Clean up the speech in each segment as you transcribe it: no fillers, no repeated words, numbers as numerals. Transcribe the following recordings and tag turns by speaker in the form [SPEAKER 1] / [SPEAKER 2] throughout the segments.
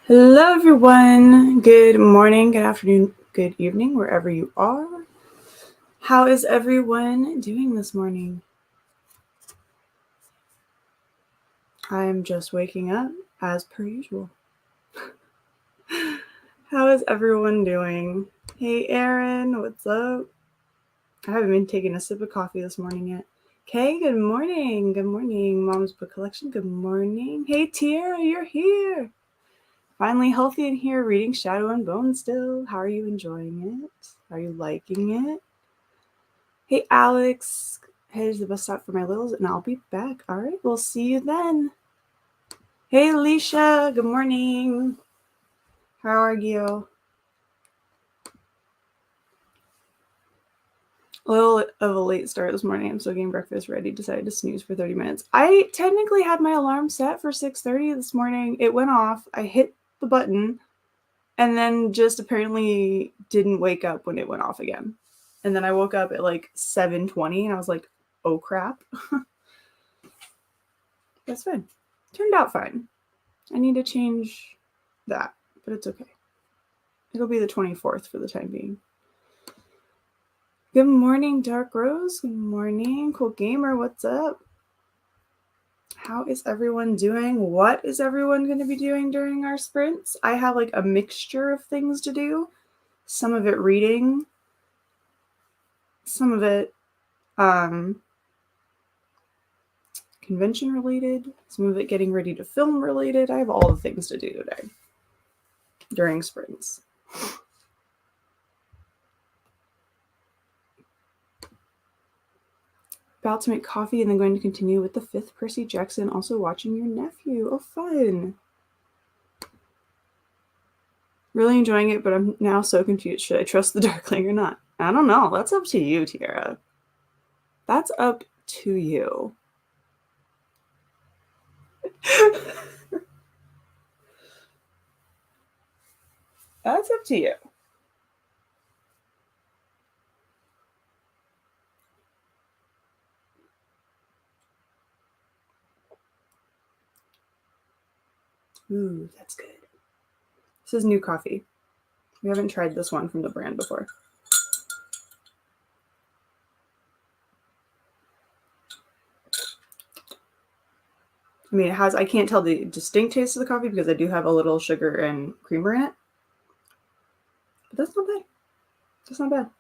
[SPEAKER 1] Hello, everyone. Good morning, good afternoon, good evening, wherever you are. How is everyone doing this morning? I'm just waking up as per usual. How is everyone doing? Hey, Erin, what's up? I haven't been taking a sip of coffee this morning yet. Kay, good morning. Good morning, Mom's Book Collection. Good morning. Hey, Tiara, you're here. Finally healthy in here, reading Shadow and Bone still. How are you enjoying it? Are you liking it? Hey, Alex. Here's the bus stop for my littles, and I'll be back. All right, we'll see you then. Hey, Alicia. Good morning. How are you? A little of a late start this morning. I'm still getting breakfast ready. Decided to snooze for 30 minutes. I technically had my alarm set for 6:30 this morning. It went off. I hit the button and then just apparently didn't wake up when it went off again. And then I woke up at like 7:20 and I was like, oh crap. That's fine. Turned out fine. I need to change that, but it's okay. It'll be the 24th for the time being. Good morning, Dark Rose. Good morning, Cool Gamer. What's up? How is everyone doing? What is everyone going to be doing during our sprints? I have like a mixture of things to do. Some of it reading, some of it convention related, some of it getting ready to film related. I have all the things to do today during sprints. About to make coffee and then going to continue with the 5th Percy Jackson, also watching your nephew. Oh, fun. Really enjoying it, but I'm now so confused. Should I trust the Darkling or not? I don't know. That's up to you, Tiara. That's up to you. That's up to you. Ooh, that's good. This is new coffee. We haven't tried this one from the brand before. I mean, it has, I can't tell the distinct taste of the coffee because I do have a little sugar and creamer in it. But that's not bad. That's not bad.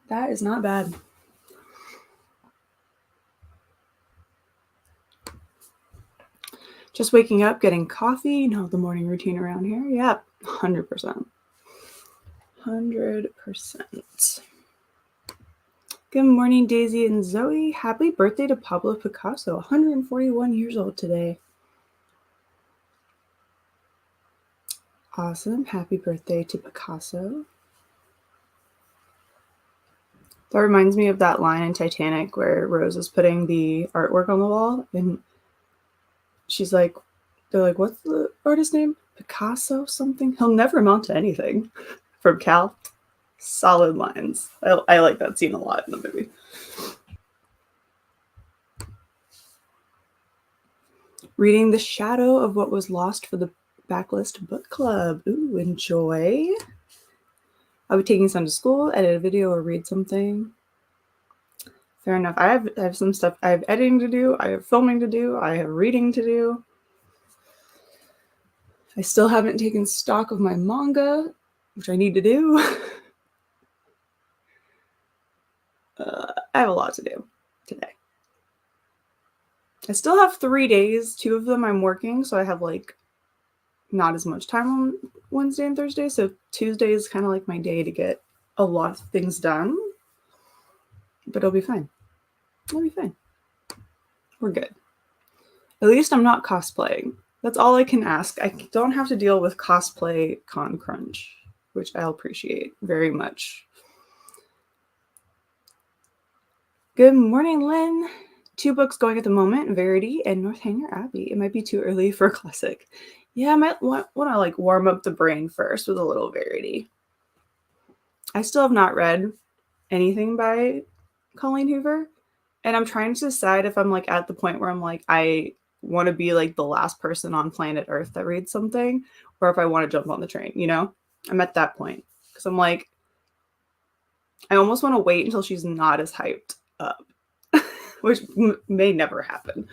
[SPEAKER 1] That is not bad. Just waking up, getting coffee, you know, the morning routine around here. Yeah, 100%. 100%. Good morning, Daisy and Zoe. Happy birthday to Pablo Picasso, 141 years old today. Awesome. Happy birthday to Picasso. That reminds me of that line in Titanic where Rose is putting the artwork on the wall and she's like, they're like, what's the artist's name? Picasso something? He'll never amount to anything. From Cal. Solid lines. I like that scene a lot in the movie. Reading The Shadow of What Was Lost for the Backlist Book Club. Ooh, enjoy. I'll be taking some to school, edit a video, or read something. Fair enough. I have some stuff. I have editing to do. I have filming to do. I have reading to do. I still haven't taken stock of my manga, which I need to do. I have a lot to do today. I still have 3 days. 2 of them I'm working, so I have like not as much time on Wednesday and Thursday. So Tuesday is kind of like my day to get a lot of things done. But it'll be fine. It'll be fine. We're good. At least I'm not cosplaying. That's all I can ask. I don't have to deal with cosplay con crunch, which I'll appreciate very much. Good morning, Lynn. 2 books going at the moment, Verity and Northanger Abbey. It might be too early for a classic. Yeah, I might want to like warm up the brain first with a little Verity. I still have not read anything by Colleen Hoover, and I'm trying to decide if I'm like at the point where I'm like, I want to be like the last person on planet Earth that reads something, or if I want to jump on the train, you know? I'm at that point because I'm like, I almost want to wait until she's not as hyped up, which may never happen.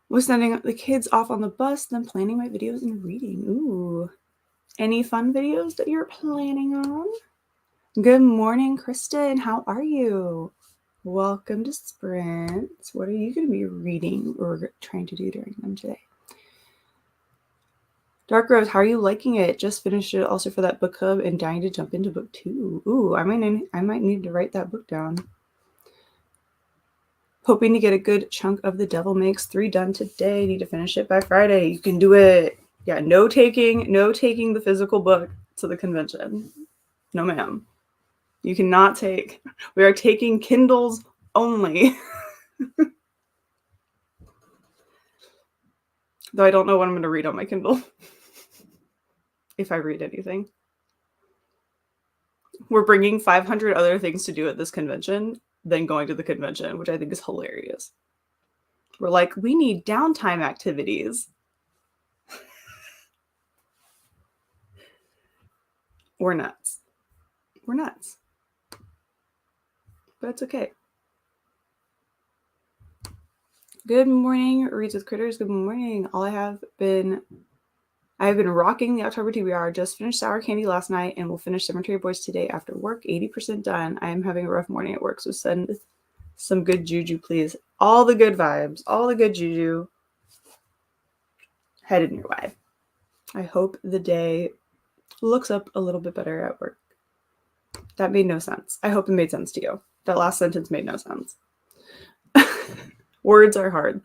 [SPEAKER 1] Was sending the kids off on the bus, then planning my videos and reading. Ooh. Any fun videos that you're planning on? Good morning, Kristen. How are you? Welcome to Sprints. What are you going to be reading or trying to do during them today? Dark Rose, how are you liking it? Just finished it also for that book club and dying to jump into book 2. Ooh, I might need to write that book down. Hoping to get a good chunk of The Devil Makes 3 done today. Need to finish it by Friday. You can do it. Yeah, no taking the physical book to the convention. No, ma'am. You cannot take. We are taking Kindles only. Though I don't know what I'm going to read on my Kindle. If I read anything. We're bringing 500 other things to do at this convention than going to the convention, which I think is hilarious. We're like, we need downtime activities. We're nuts. We're nuts. But it's okay. Good morning, Reads with Critters. Good morning. I have been rocking the October TBR. Just finished Sour Candy last night and will finish Cemetery Boys today after work. 80% done. I am having a rough morning at work, so send some good juju, please. All the good vibes, all the good juju headed your way. I hope the day looks up a little bit better at work. That made no sense. I hope it made sense to you. That last sentence made no sense. Words are hard.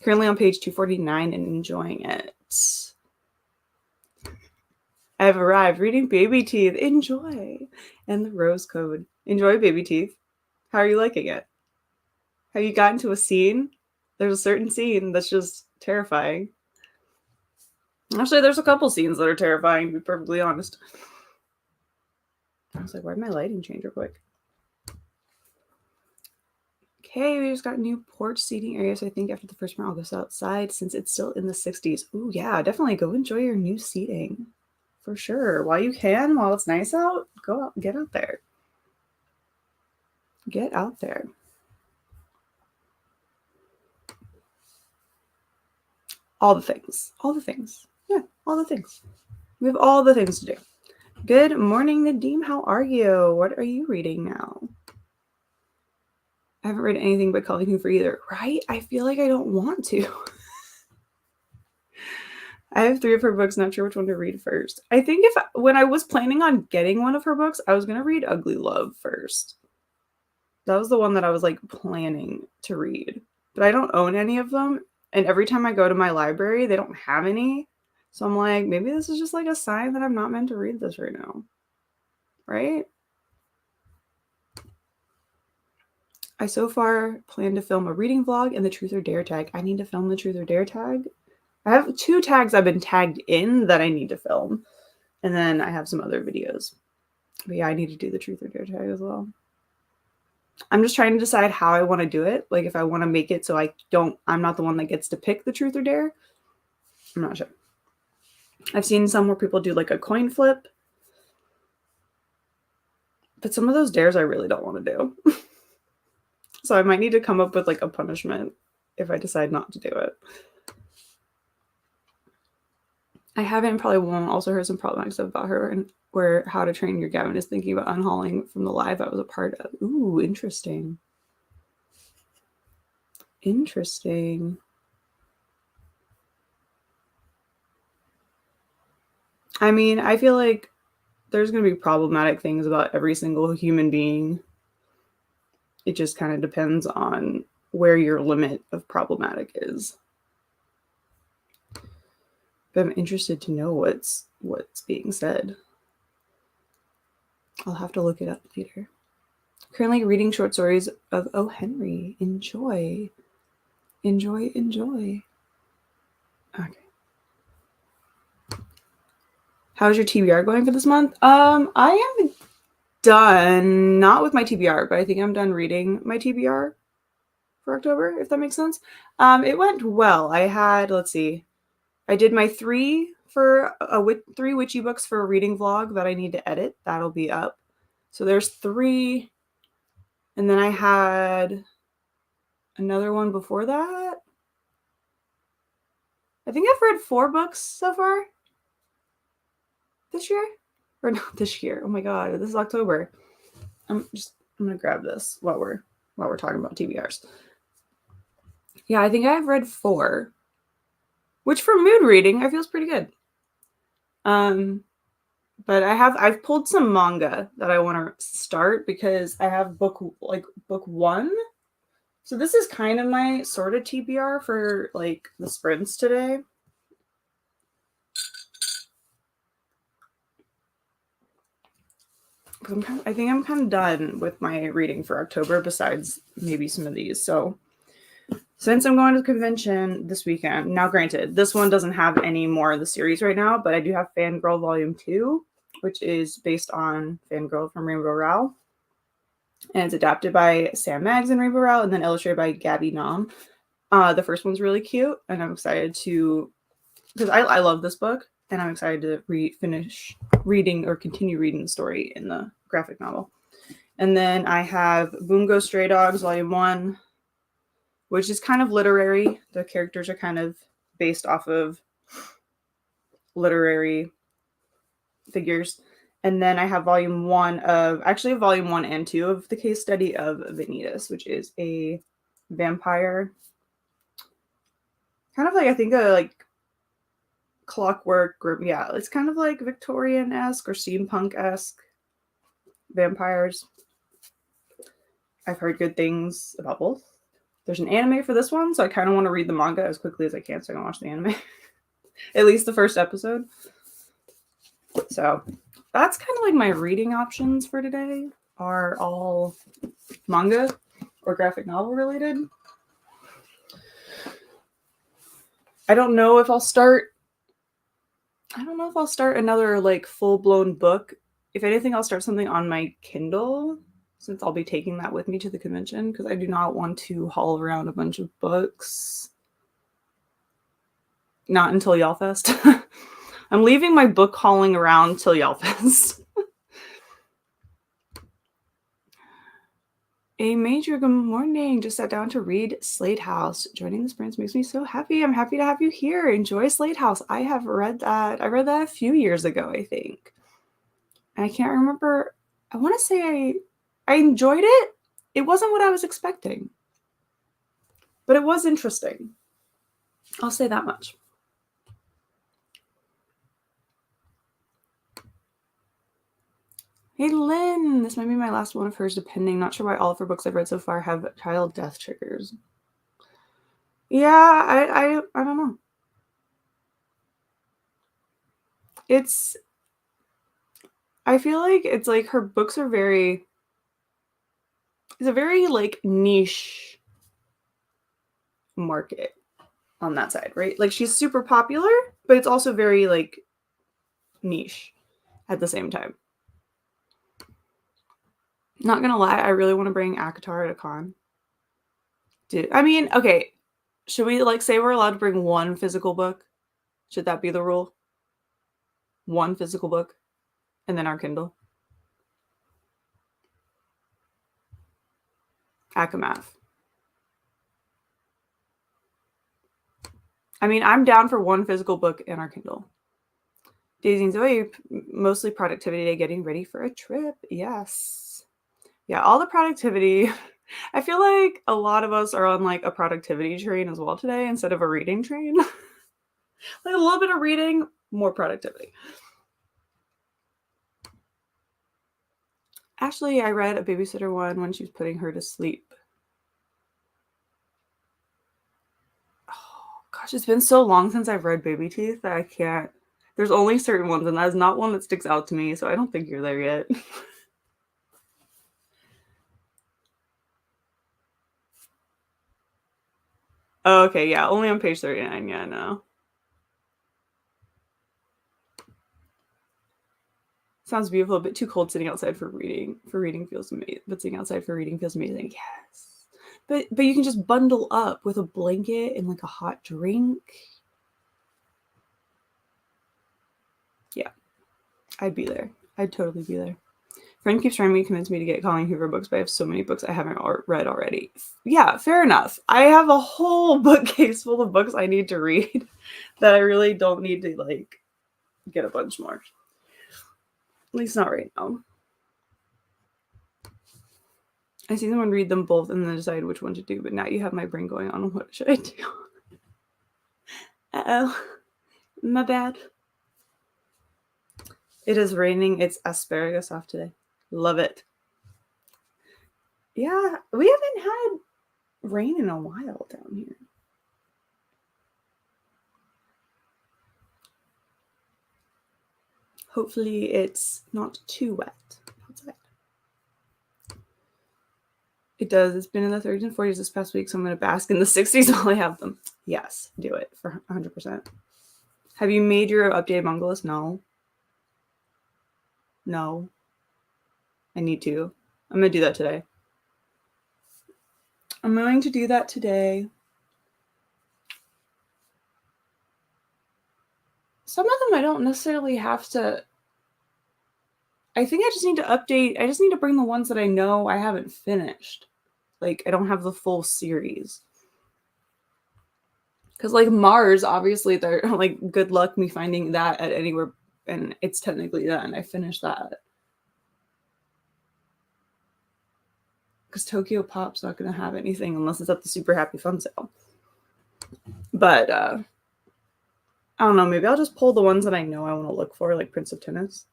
[SPEAKER 1] Currently on page 249 and enjoying it. I have arrived reading Baby Teeth. Enjoy. And the Rose Code. Enjoy Baby Teeth. How are you liking it? Have you gotten to a scene? There's a certain scene that's just terrifying. Actually, there's a couple scenes that are terrifying, to be perfectly honest. I was like, why did my lighting change real quick? Okay, we just got new porch seating areas. So I think after the first one, I'll go outside since it's still in the 60s. Ooh, yeah, definitely go enjoy your new seating. For sure. While you can, while it's nice out, go out, get out there. Get out there. All the things. All the things. Yeah, all the things. We have all the things to do. Good morning, Nadeem. How are you? What are you reading now? I haven't read anything but Colleen Hoover either, right? I feel like I don't want to. I have 3 of her books, not sure which one to read first. I think when I was planning on getting one of her books, I was going to read Ugly Love first. That was the one that I was like planning to read. But I don't own any of them. And every time I go to my library, they don't have any. So I'm like, maybe this is just like a sign that I'm not meant to read this right now. Right? I so far plan to film a reading vlog and the Truth or Dare tag. I need to film the Truth or Dare tag. I have 2 tags I've been tagged in that I need to film. And then I have some other videos. But yeah, I need to do the Truth or Dare tag as well. I'm just trying to decide how I want to do it. Like if I want to make it so I'm not the one that gets to pick the Truth or Dare. I'm not sure. I've seen some where people do like a coin flip. But some of those dares I really don't want to do. So I might need to come up with like a punishment if I decide not to do it. I haven't, probably won't. Also heard some problematic stuff about her and where How to Train Your Dragon is thinking about unhauling from the live I was a part of. Ooh, interesting. Interesting. I mean, I feel like there's going to be problematic things about every single human being. It just kind of depends on where your limit of problematic is. But I'm interested to know what's being said. I'll have to look it up later. Currently reading short stories of O. Henry. Enjoy. Enjoy, enjoy. Okay. How's your TBR going for this month? I am done, not with my TBR, but I think I'm done reading my TBR for October, if that makes sense. It went well. I had, let's see, I did my three witchy books for a reading vlog that I need to edit. That'll be up. So there's 3. And then I had another one before that. I think I've read 4 books so far this year. Or not this year. Oh my god, this is October. I'm gonna grab this while we're talking about TBRs. Yeah, I think I've read 4. Which for mood reading, I feels pretty good. But I've pulled some manga that I want to start because I have book 1. So this is kind of my sort of TBR for like the sprints today. I think I'm kind of done with my reading for October, besides maybe some of these. So since I'm going to the convention this weekend, now granted, this one doesn't have any more of the series right now, but I do have Fangirl Volume 2, which is based on Fangirl from Rainbow Rowell. And it's adapted by Sam Maggs and Rainbow Rowell, and then illustrated by Gabby Nam. The first one's really cute, and I'm excited to, because I love this book, and I'm excited to finish reading or continue reading the story in the graphic novel. And then I have Bungo Stray Dogs Volume 1, which is kind of literary. The characters are kind of based off of literary figures. And then I have Volume 1 and 2 of the case study of Vanitas, which is a vampire. Kind of like, I think, a like clockwork group. Yeah, it's kind of like Victorian-esque or steampunk-esque vampires. I've heard good things about both. There's an anime for this one, so I kind of want to read the manga as quickly as I can so I can watch the anime. At least the first episode. So that's kind of like my reading options for today are all manga or graphic novel related. I don't know if I'll start another like full-blown book. If anything, I'll start something on my Kindle, since I'll be taking that with me to the convention, because I do not want to haul around a bunch of books. Not until YALLFest. I'm leaving my book hauling around till YALLFest. A major good morning. Just sat down to read Slate House. Joining the sprints makes me so happy. I'm happy to have you here. Enjoy Slate House. I have read that. I read that a few years ago, I think. I can't remember. I want to say I enjoyed it. It wasn't what I was expecting, but it was interesting. I'll say that much. Hey, Lynn. This might be my last one of hers, depending. Not sure why all of her books I've read so far have child death triggers. Yeah, I don't know. I feel like it's like her books are it's a very like niche market on that side, right? Like she's super popular, but it's also very like niche at the same time. Not gonna lie, I really want to bring Akatar to con. I mean, okay, should we like say we're allowed to bring one physical book? Should that be the rule? One physical book and then our Kindle? Akamath. I mean, I'm down for one physical book and our Kindle. Daisy and Zoe, mostly productivity day, getting ready for a trip. Yes. Yeah, all the productivity. I feel like a lot of us are on like a productivity train as well today instead of a reading train. Like a little bit of reading, more productivity. Actually, I read a babysitter one when she was putting her to sleep. Oh, gosh, it's been so long since I've read Baby Teeth that I can't. There's only certain ones, and that is not one that sticks out to me, so I don't think you're there yet. Oh, okay, yeah, only on page 39. Yeah, no. Sounds beautiful, a bit too cold sitting outside for reading. For reading feels amazing, but sitting outside for reading feels amazing. Yes. But you can just bundle up with a blanket and like a hot drink. Yeah, I'd be there. I'd totally be there. Friend keeps trying to convince me to get Colleen Hoover books, but I have so many books I haven't read already. Yeah, fair enough. I have a whole bookcase full of books I need to read that I really don't need to like get a bunch more. At least not right now. I see someone read them both and then decide which one to do, but now you have my brain going on. What should I do? Uh-oh. My bad. It is raining. It's asparagus off today. Love it. Yeah, we haven't had rain in a while down here. Hopefully it's not too wet outside. It does. It's been in the 30s and 40s this past week, so I'm going to bask in the 60s while I have them. Yes, do it for 100%. Have you made your updated manga list? No. No. I need to. I'm going to do that today. I'm going to do that today. Some of them I don't necessarily have to. I think I just need to update. I just need to bring the ones that I know I haven't finished. Like, I don't have the full series. Because, like, Mars, obviously, they're like, good luck me finding that at anywhere. And it's technically done. I finished that. Because Tokyo Pop's not going to have anything unless it's at the Super Happy Fun sale. But, I don't know. Maybe I'll just pull the ones that I know I want to look for, like Prince of Tennis.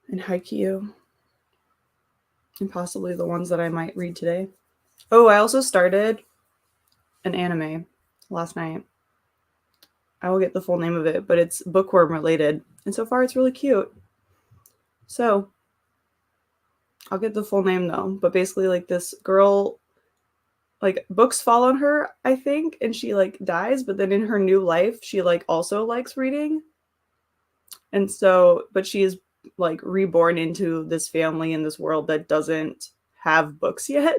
[SPEAKER 1] And Haikyuu. And possibly the ones that I might read today. Oh, I also started an anime last night. I will get the full name of it, but it's bookworm related. And so far it's really cute. So I'll get the full name though. But basically, like, this girl, like, books fall on her, I think, and she like dies, but then in her new life she like also likes reading. And so, but she is like reborn into this family in this world that doesn't have books yet.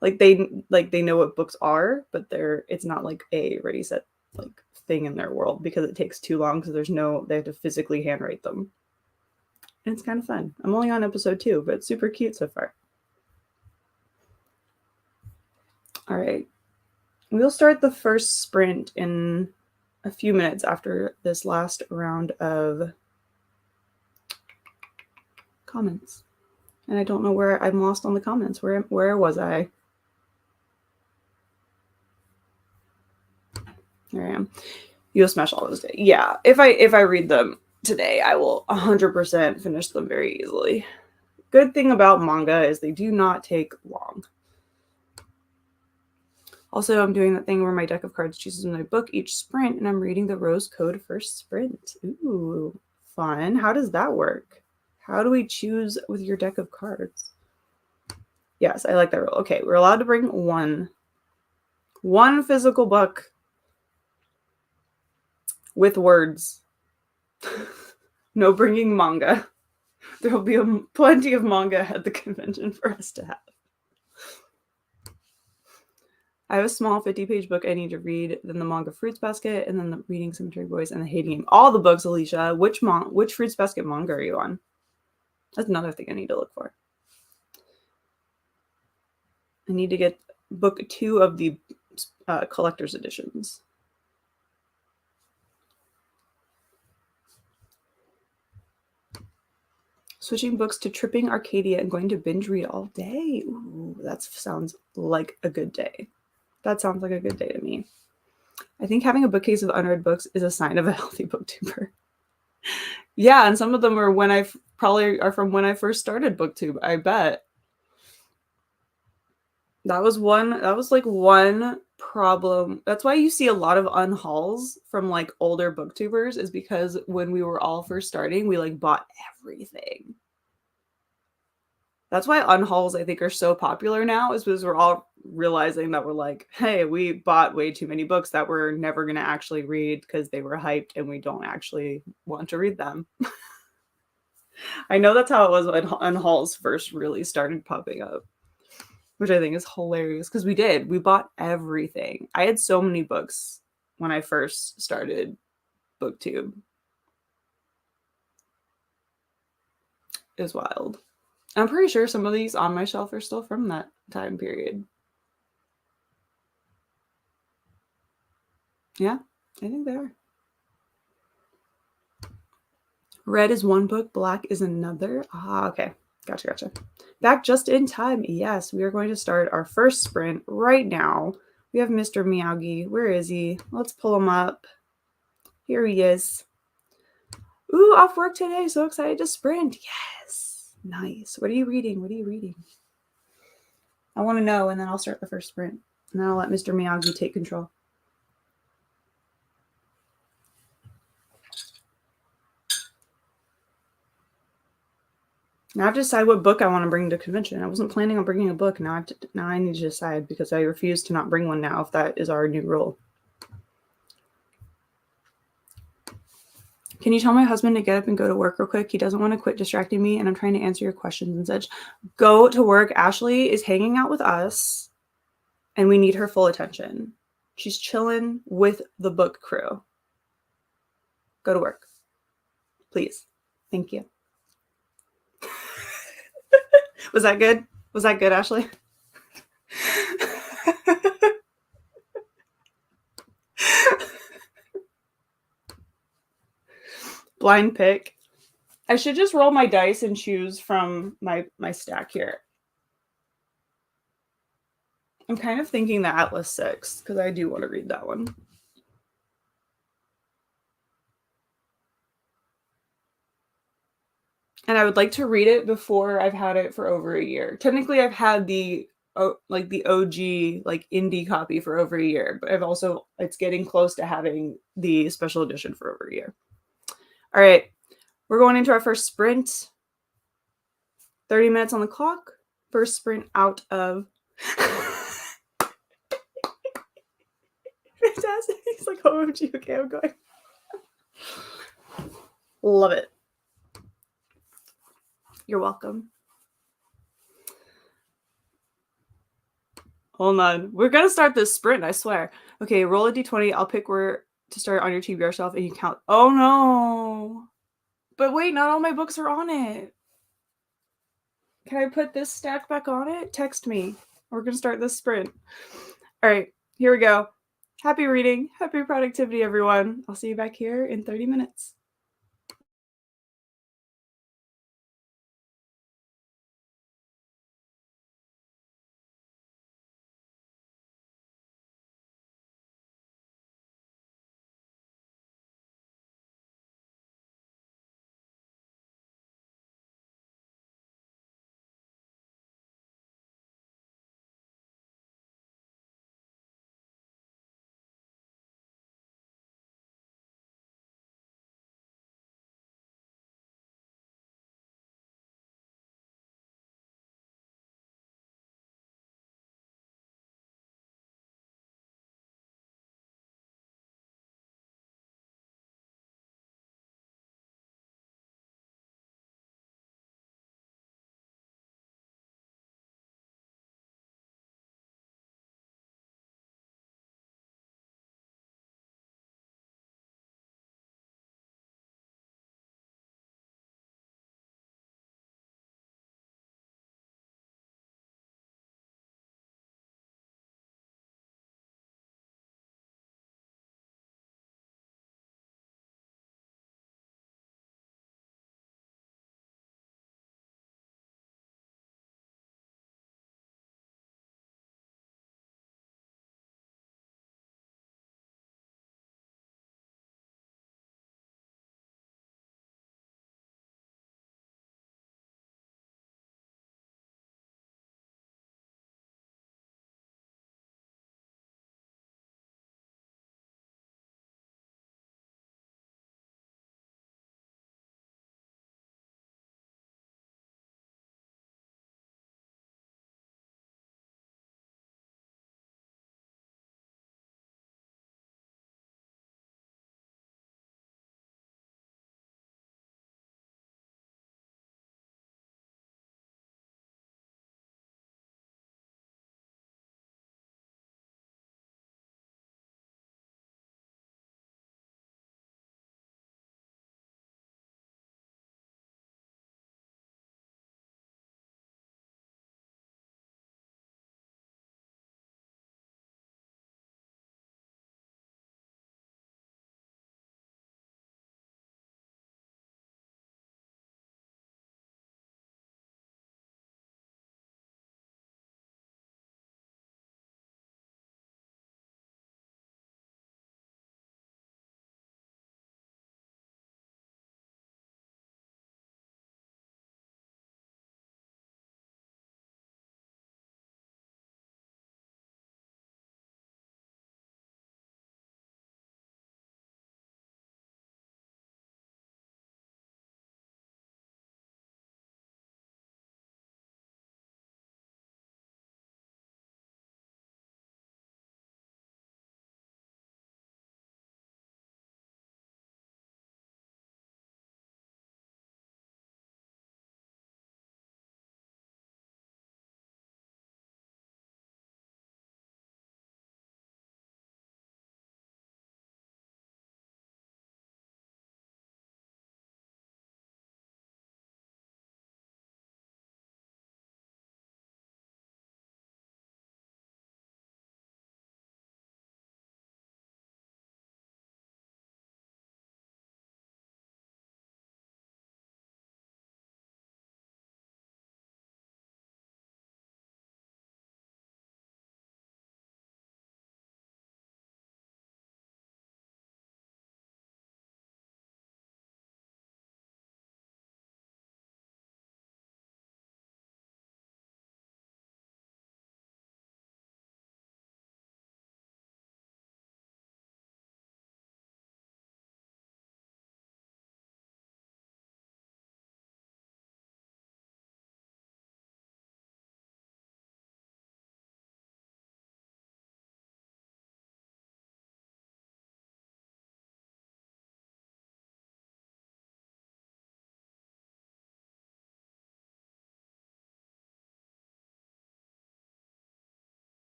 [SPEAKER 1] Like they know what books are, but it's not like a ready set like thing in their world because it takes too long because they have to physically handwrite them. And it's kind of fun. I'm only on episode 2, but it's super cute so far. All right. We'll start the first sprint in a few minutes after this last round of comments. And I don't know where I'm lost on the comments. Where was I? There I am. You'll smash all those days. Yeah, if I read them today, I will 100% finish them very easily. Good thing about manga is they do not take long. Also, I'm doing that thing where my deck of cards chooses my book each sprint, and I'm reading the Rose Code first sprint. Ooh, fun. How does that work? How do we choose with your deck of cards? Yes, I like that rule. Okay, we're allowed to bring one physical book with words. No bringing manga. There will be plenty of manga at the convention for us to have. I have a small 50-page book I need to read, then the manga Fruits Basket, and then the Reading Cemetery Boys and the Hating Game. All the books, Alicia. Which Fruits Basket manga are you on? That's another thing I need to look for. I need to get book 2 of the collector's editions. Switching books to Tripping Arcadia and going to binge read all day. Ooh, that sounds like a good day. That sounds like a good day to me. I think having a bookcase of unread books is a sign of a healthy booktuber. Yeah, and some of them are probably are from when I first started BookTube, I bet. That was like one problem. That's why you see a lot of unhauls from like older booktubers, is because when we were all first starting, we like bought everything. That's why unhauls, I think, are so popular now, is because we're all realizing that we're like, hey, we bought way too many books that we're never going to actually read because they were hyped and we don't actually want to read them. I know that's how it was when unhauls first really started popping up, which I think is hilarious because we bought everything. I had so many books when I first started BookTube. It was wild. I'm pretty sure some of these on my shelf are still from that time period. Yeah, I think they are. Red is one book, black is another. Ah, okay. Gotcha. Back just in time. Yes, we are going to start our first sprint right now. We have Mr. Miyagi. Where is he? Let's pull him up. Here he is. Ooh, off work today. So excited to sprint. Yes. Nice. What are you reading? I want to know, and then I'll start the first sprint. And then I'll let Mr. Miyagi take control. Now I have to decide what book I want to bring to convention. I wasn't planning on bringing a book. Now I need to decide because I refuse to not bring one now if that is our new rule. Can you tell my husband to get up and go to work real quick? He doesn't want to quit distracting me, and I'm trying to answer your questions and such. Go to work. Ashley is hanging out with us, and we need her full attention. She's chilling with the book crew. Go to work. Please. Thank you. Was that good? Was that good, Ashley? Blind pick. I should just roll my dice and choose from my stack here. I'm kind of thinking the Atlas 6 because I do want to read that one. And I would like to read it before I've had it for over a year. Technically, I've had the OG indie copy for over a year, but it's getting close to having the special edition for over a year. All right, we're going into our first sprint. 30 minutes on the clock. First sprint out of. Fantastic. He's like, OMG, okay, I'm going. Love it. You're welcome. Hold on. We're going to start this sprint, I swear. Okay, roll a d20. I'll pick where to start on your TBR shelf and you count. Oh, no. But wait, not all my books are on it. Can I put this stack back on it? Text me. We're going to start this sprint. All right, here we go. Happy reading. Happy productivity, everyone. I'll see you back here in 30 minutes.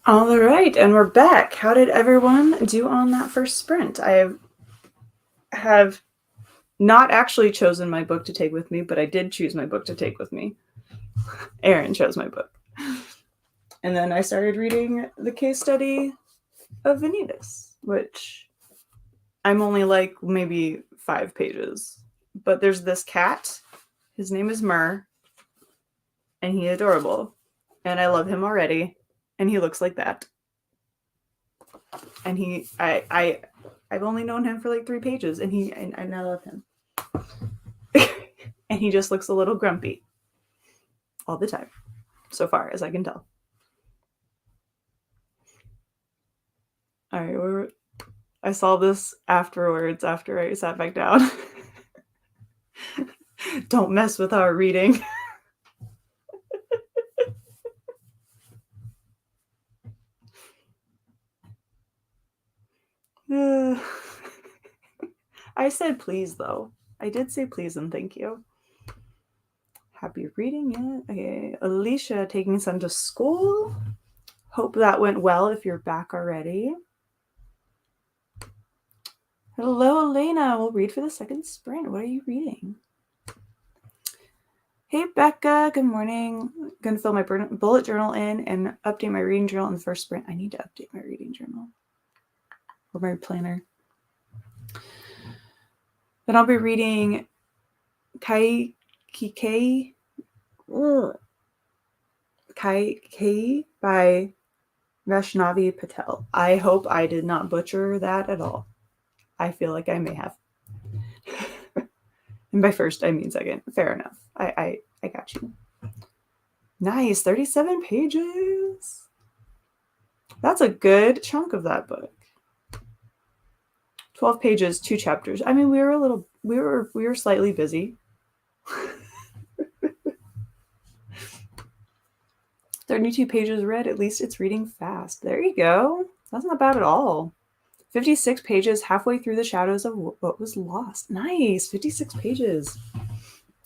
[SPEAKER 1] All right, and we're back. How did everyone do on that first sprint? I have not actually chosen my book to take with me, but I did choose my book to take with me. Erin chose my book. And then I started reading the case study of Vanitas, which I'm only like maybe 5 pages. But there's this cat. His name is Mur. And he's adorable. And I love him already. And he looks like that. And I've only known him for like 3 pages, and I love him. And he just looks a little grumpy all the time, so far as I can tell. All right, I saw this afterwards after I sat back down. Don't mess with our reading. I said please, though. I did say please and thank you. Happy reading it. Okay, Alicia taking son to school. Hope that went well if you're back already. Hello, Elena. We'll read for the second sprint. What are you reading? Hey, Becca. Good morning. I'm going to fill my bullet journal in and update my reading journal in the first sprint. I need to update my reading journal or my planner. Then I'll be reading Kai by Vaishnavi Patel. I hope I did not butcher that at all. I feel like I may have. And by first, I mean second. Fair enough. I got you. Nice. 37 pages. That's a good chunk of that book. 12 pages, 2 chapters. I mean, we were slightly busy. 32 pages read. At least it's reading fast. There you go. That's not bad at all. 56 pages, halfway through the shadows of what was lost. Nice. 56 pages.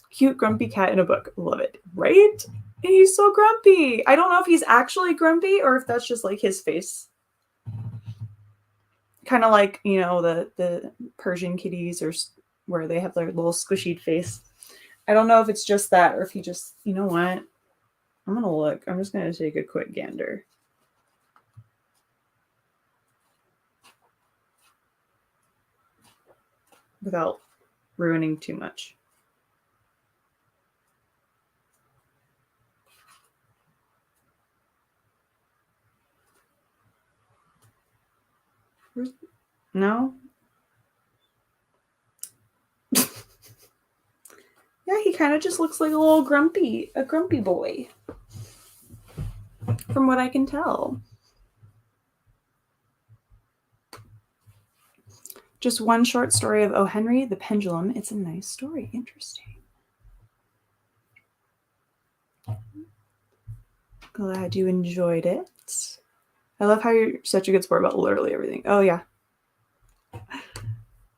[SPEAKER 1] Cute grumpy cat in a book. Love it. Right? And he's so grumpy. I don't know if he's actually grumpy or if that's just like his face. Kind of like, you know, the Persian kitties, or where they have their little squishy face. I don't know if it's just that or if he just, you know what? I'm going to look. I'm just going to take a quick gander. Without ruining too much. No? Yeah, he kind of just looks like a grumpy boy. From what I can tell. Just one short story of O. Henry, The Pendulum. It's a nice story. Interesting. Glad you enjoyed it. I love how you're such a good sport about literally everything. Oh, yeah.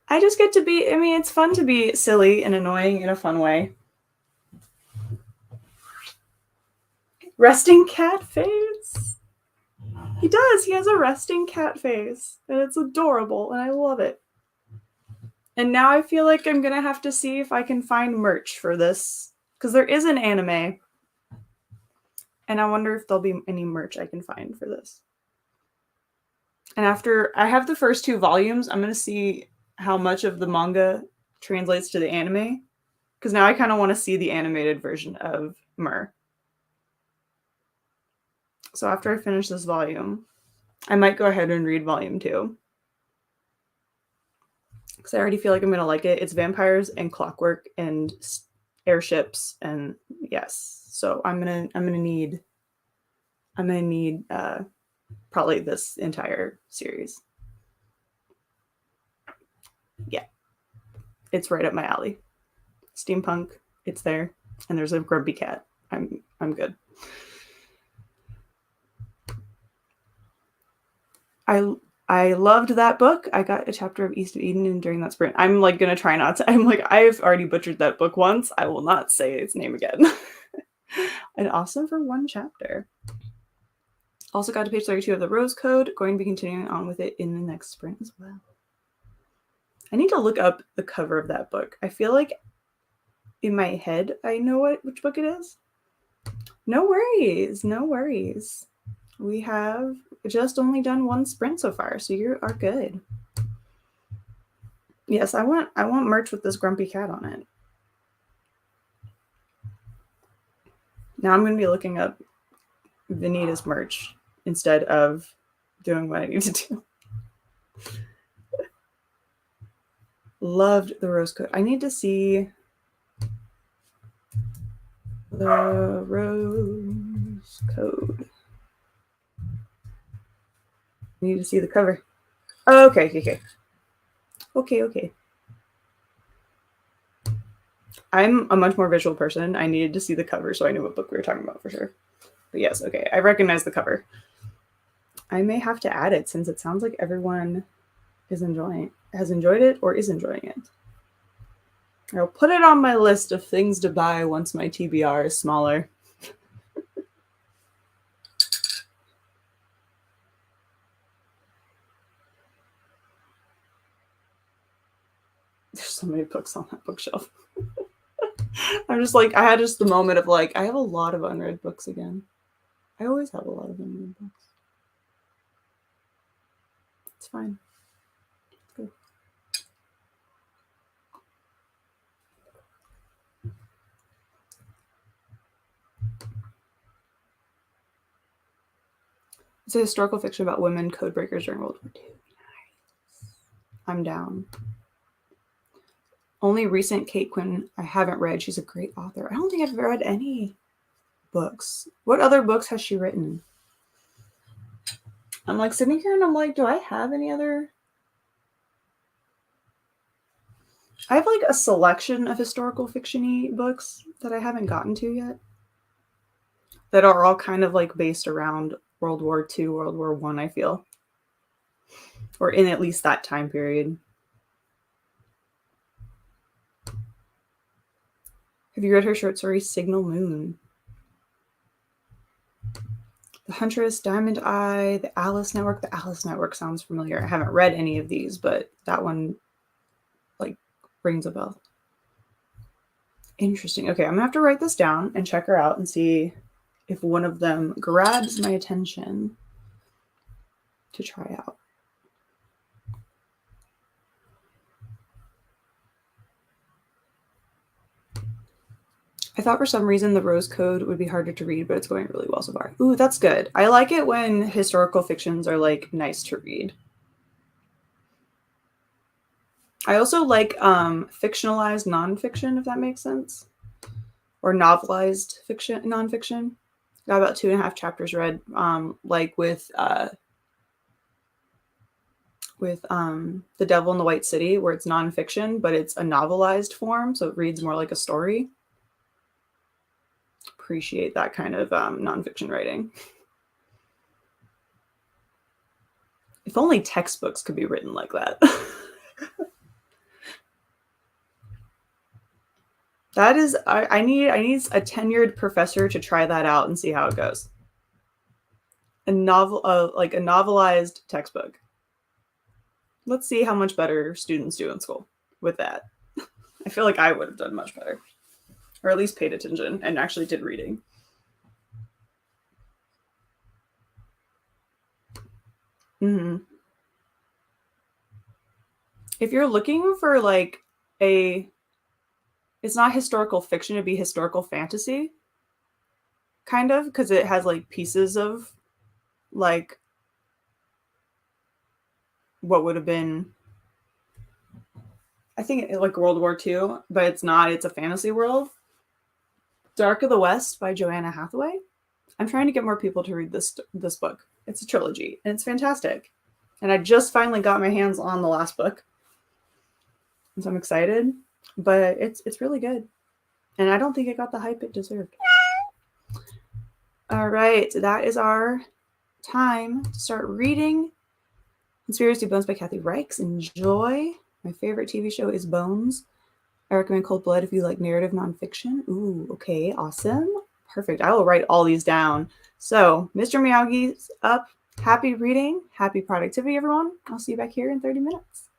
[SPEAKER 1] I just get to be, I mean, it's fun to be silly and annoying in a fun way. Resting cat face. He does. He has a resting cat face. And it's adorable. And I love it. And now I feel like I'm going to have to see if I can find merch for this. Because there is an anime. And I wonder if there'll be any merch I can find for this. And after I have the first 2 volumes, I'm going to see how much of the manga translates to the anime. Because now I kind of want to see the animated version of Mur. So after I finish this volume, I might go ahead and read volume 2. Because I already feel like I'm going to like it. It's vampires and clockwork and airships and yes. So I'm going to need probably this entire series. Yeah. It's right up my alley. Steampunk, it's there, and there's a grumpy cat. I'm good. I loved that book. I got a chapter of East of Eden and during that sprint. I'm like gonna try not to. I'm like, I've already butchered that book once. I will not say its name again. And awesome for 1 chapter. Also got to page 32 of the Rose Code. Going to be continuing on with it in the next spring as well. I need to look up the cover of that book. I feel like in my head I know which book it is. No worries. No worries. We have just only done one sprint so far, so you are good. Yes, I want merch with this grumpy cat on it. Now I'm going to be looking up Vanita's merch instead of doing what I need to do. Loved the Rose Code. I need to see the Rose Code. I need to see the cover. Oh, okay. Okay. I'm a much more visual person. I needed to see the cover so I knew what book we were talking about for sure. But yes, okay. I recognize the cover. I may have to add it since it sounds like everyone has enjoyed it or is enjoying it. I'll put it on my list of things to buy once my TBR is smaller. There's so many books on that bookshelf. I'm just like, I had just the moment of like, I have a lot of unread books again. I always have a lot of unread books. It's fine. It's good. It's a historical fiction about women code breakers during World War II. Nice. I'm down. Only recent Kate Quinn I haven't read. She's a great author. I don't think I've read any books. What other books has she written? I'm like sitting here and I'm like, do I have any other? I have like a selection of historical fiction-y books that I haven't gotten to yet. That are all kind of like based around World War II, World War I, I feel. Or in at least that time period. Have you read her short story, Signal Moon? The Huntress, Diamond Eye, The Alice Network. The Alice Network sounds familiar. I haven't read any of these, but that one like rings a bell. Interesting. Okay, I'm gonna have to write this down and check her out and see if one of them grabs my attention to try out. I thought for some reason the Rose Code would be harder to read, but it's going really well so far. Ooh, that's good. I like it when historical fictions are like nice to read. I also like fictionalized nonfiction, if that makes sense. Or novelized fiction, nonfiction. Got about 2.5 chapters read, like with The Devil in the White City, where it's nonfiction, but it's a novelized form, so it reads more like a story. Appreciate that kind of nonfiction writing. If only textbooks could be written like that. That is, I need a tenured professor to try that out and see how it goes. A novel, like a novelized textbook. Let's see how much better students do in school with that. I feel like I would have done much better, or at least paid attention and actually did reading. Mm-hmm. If you're looking for like it's not historical fiction, it'd be historical fantasy, kind of, because it has like pieces of like what would have been, I think, like World War II, but it's not. It's a fantasy world. Dark of the West by Joanna Hathaway. I'm trying to get more people to read this book. It's a trilogy, and it's fantastic. And I just finally got my hands on the last book, and so I'm excited. But it's really good, and I don't think it got the hype it deserved. All right, that is our time to start reading Conspiracy Bones by Kathy Reichs. Enjoy. My favorite TV show is Bones. I recommend Cold Blood if you like narrative nonfiction. Ooh, okay, awesome. Perfect. I will write all these down. So Mr. Miyagi's up. Happy reading. Happy productivity, everyone. I'll see you back here in 30 minutes.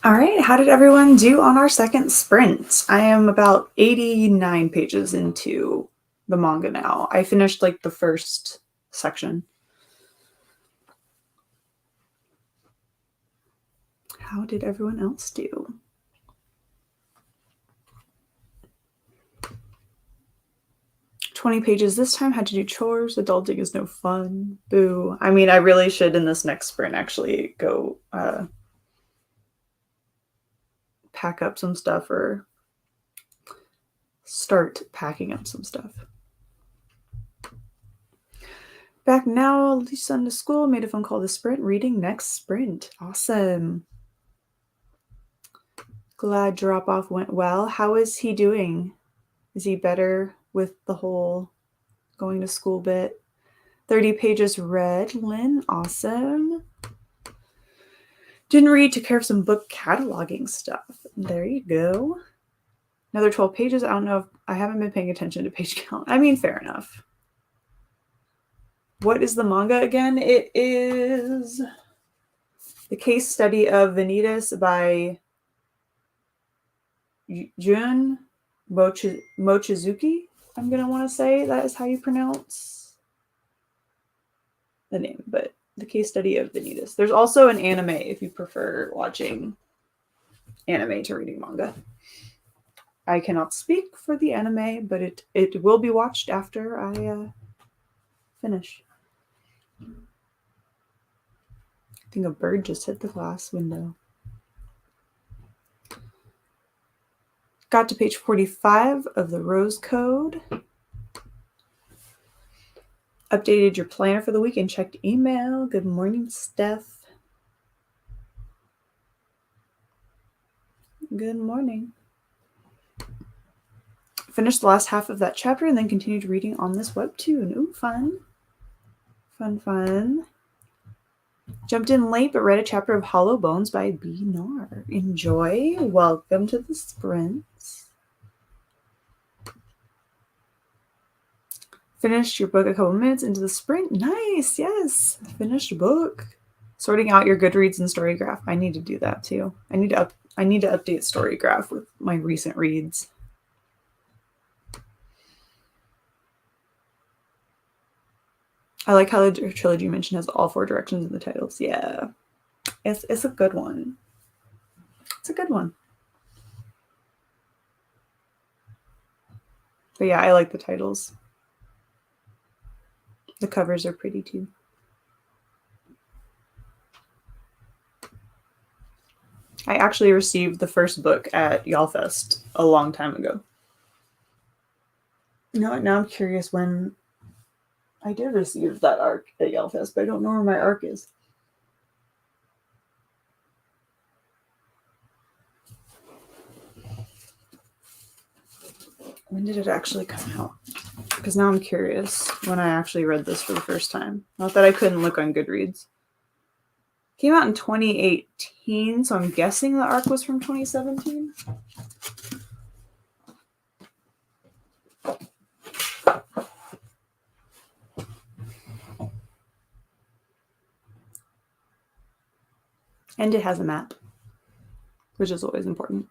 [SPEAKER 1] All right, how did everyone do on our second sprint? I am about 89 pages into the manga now. I finished like the first section. How did everyone else do? "20 pages this time, had to do chores. Adulting is no fun. Boo." I mean, I really should in this next sprint actually go pack up some stuff or start packing up some stuff. Back now, Lisa to school, made a phone call this sprint, reading next sprint. Awesome. Glad drop off went well. How is he doing? Is he better with the whole going to school bit? 30 pages read, Lynn. Awesome. Didn't read, took care of some book cataloging stuff. There you go. Another 12 pages. I don't know if I haven't been paying attention to page count. I mean, fair enough. What is the manga again? It is The Case Study of Vanitas by Jun Mochizuki. I'm going to want to say that is how you pronounce the name, but The Case Study of Vanitas. There's also an anime if you prefer watching anime to reading manga. I cannot speak for the anime, but it will be watched after I finish. I think a bird just hit the glass window. Got to page 45 of the Rose Code. Updated your planner for the week and checked email. Good morning, Steph. Good morning. Finished the last half of that chapter and then continued reading on this webtoon. Ooh, fun. Fun. Jumped in late, but read a chapter of Hollow Bones by B. Nar. Enjoy. Welcome to the sprints. Finished your book a couple minutes into the sprint. Nice. Yes. Finished book. Sorting out your Goodreads and Storygraph. I need to do that too. I need to update Storygraph with my recent reads. I like how the trilogy you mentioned has all 4 directions in the titles. Yeah. It's a good one. It's a good one. But yeah, I like the titles. The covers are pretty too. I actually received the first book at YALLFest a long time ago. Now I'm curious when I did receive that arc at YALLFest, but I don't know where my arc is. When did it actually come out? Because now I'm curious when I actually read this for the first time. Not that I couldn't look on Goodreads. Came out in 2018, so I'm guessing the arc was from 2017. And it has a map, which is always important.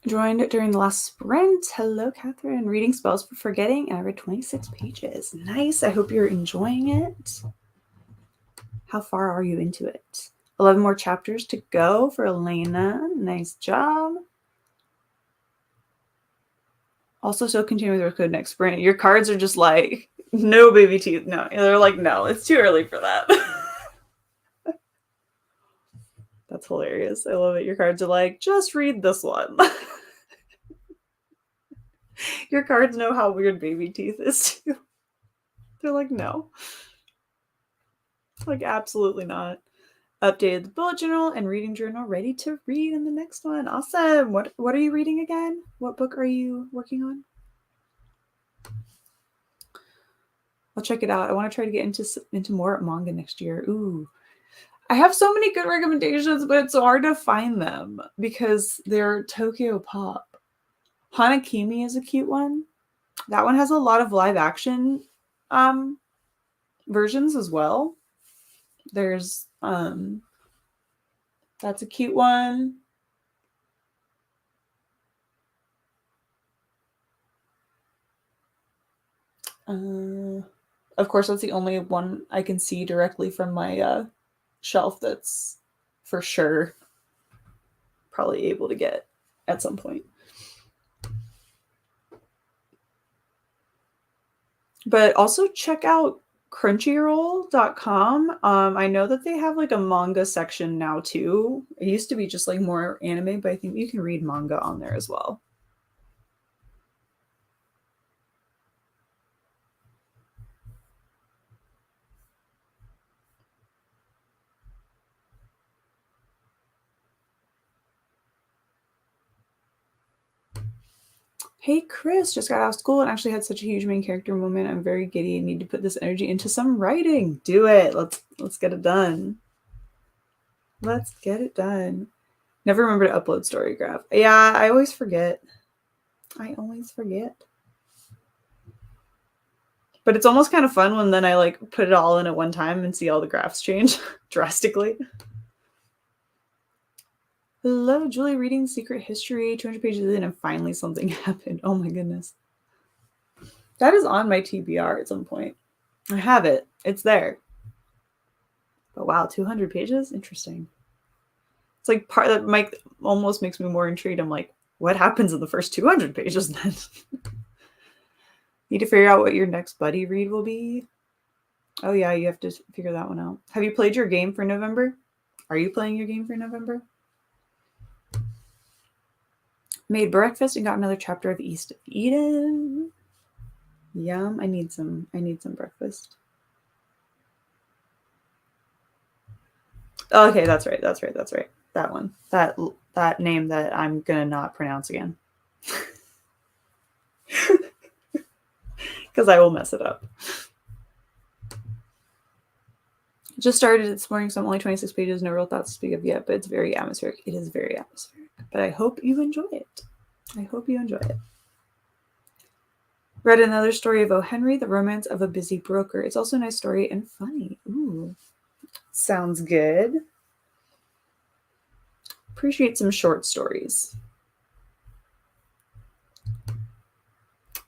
[SPEAKER 1] Joined during the last sprint. Hello, Catherine. Reading Spells for Forgetting, and I read 26 pages. Nice. I hope you're enjoying it. How far are you into it? 11 more chapters to go for Elena. Nice job. Also, still continuing with Code next sprint. Your cards are just like, no baby teeth. No, they're like, no, it's too early for that. That's hilarious. I love it. Your cards are like, just read this one. Your cards know how weird baby teeth is too. They're like, no. Like, absolutely not. Updated the bullet journal and reading journal, ready to read in the next one. Awesome. What are you reading again? What book are you working on? I'll check it out. I want to try to get into more manga next year. Ooh. I have so many good recommendations, but it's so hard to find them because they're Tokyo Pop. Hanakimi is a cute one. That one has a lot of live action versions as well. There's that's a cute one. Of course, that's the only one I can see directly from my shelf that's for sure probably able to get at some point. But also check out crunchyroll.com. I know that they have like a manga section now too. It used to be just like more anime, but I think you can read manga on there as well. Hey Chris, just got out of school and actually had such a huge main character moment. I'm very giddy and need to put this energy into some writing. Do it. Let's get it done. Let's get it done. Never remember to upload Storygraph. Yeah, I always forget. But it's almost kind of fun when then I like put it all in at one time and see all the graphs change drastically. Hello, Julie, reading Secret History, 200 pages in, and finally something happened. Oh my goodness. That is on my TBR at some point. I have it. It's there. But wow, 200 pages? Interesting. It's like part that Mike almost makes me more intrigued. I'm like, what happens in the first 200 pages then? Need to figure out what your next buddy read will be. Oh yeah, you have to figure that one out. Have you played your game for November? Are you playing your game for November? Made breakfast and got another chapter of East of Eden. Yum. I need some breakfast. Oh, okay, that's right. That one. That name that I'm gonna not pronounce again. Because I will mess it up. Just started this morning, so I'm only 26 pages, no real thoughts to speak of yet, but it's very atmospheric. It is very atmospheric. But I hope you enjoy it. Read another story of O. Henry, The Romance of a Busy Broker. It's also a nice story and funny. Ooh. Sounds good. Appreciate some short stories.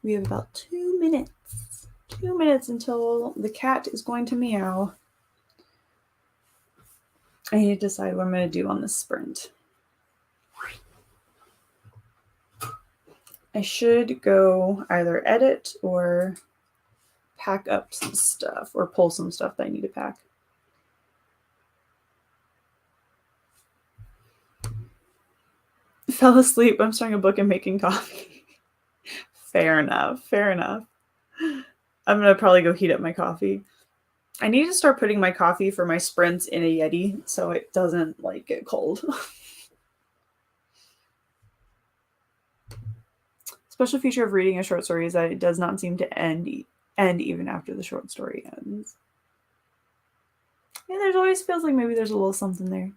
[SPEAKER 1] We have about 2 minutes. 2 minutes until the cat is going to meow. I need to decide what I'm going to do on this sprint. I should go either edit or pack up some stuff or pull some stuff that I need to pack. Fell asleep. I'm starting a book and making coffee. Fair enough. I'm going to probably go heat up my coffee. I need to start putting my coffee for my sprints in a Yeti so it doesn't like get cold. Special feature of reading a short story is that it does not seem to end even after the short story ends. Yeah, there's always feels like maybe there's a little something there.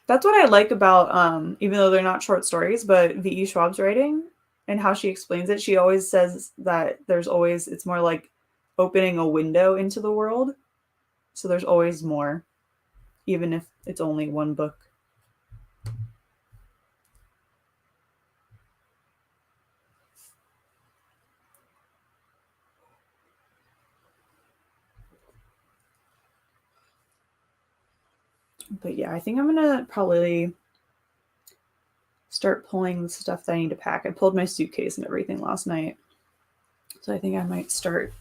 [SPEAKER 1] That's what I like about, even though they're not short stories, but V.E. Schwab's writing and how she explains it. She always says that it's more like opening a window into the world. So there's always more, even if it's only one book. But yeah, I think I'm going to probably start pulling the stuff that I need to pack. I pulled my suitcase and everything last night. So I think I might start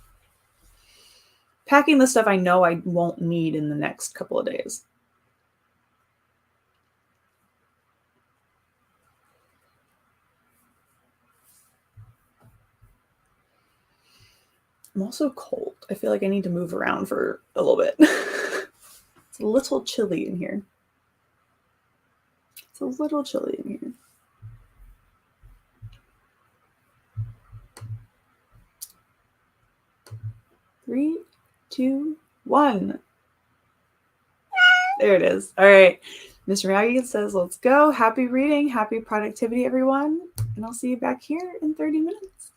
[SPEAKER 1] packing the stuff I know I won't need in the next couple of days. I'm also cold. I feel like I need to move around for a little bit. It's a little chilly in here. 3, 2, 1. There it is. All right. Mr. Maggie says, let's go. Happy reading. Happy productivity, everyone. And I'll see you back here in 30 minutes.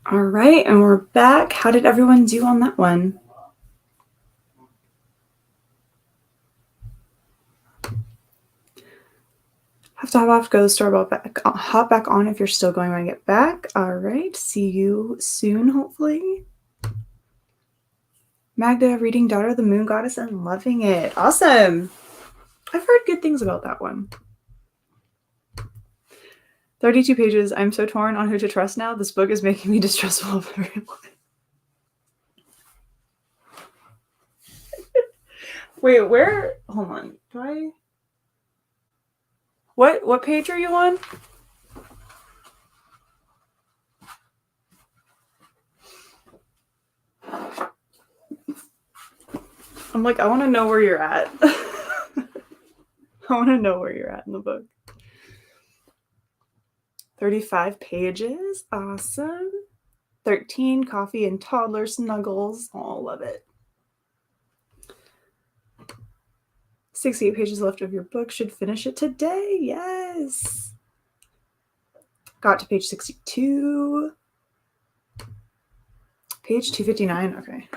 [SPEAKER 1] All right, and we're back. How did everyone do on that one? Have to hop off, go to the store, hop back on if you're still going when I get back. All right, see you soon, hopefully. Magda reading Daughter of the Moon Goddess and loving it. Awesome. I've heard good things about that one. 32 pages. I'm so torn on who to trust now. This book is making me distrustful of everyone. Wait, where? Hold on. Do I? What page are you on? I'm like, I want to know where you're at. I want to know where you're at in the book. 35 pages. Awesome. 13, coffee and toddler snuggles. Oh, love it. 68 pages left of your book. Should finish it today. Yes. Got to page 62. Page 259. Okay.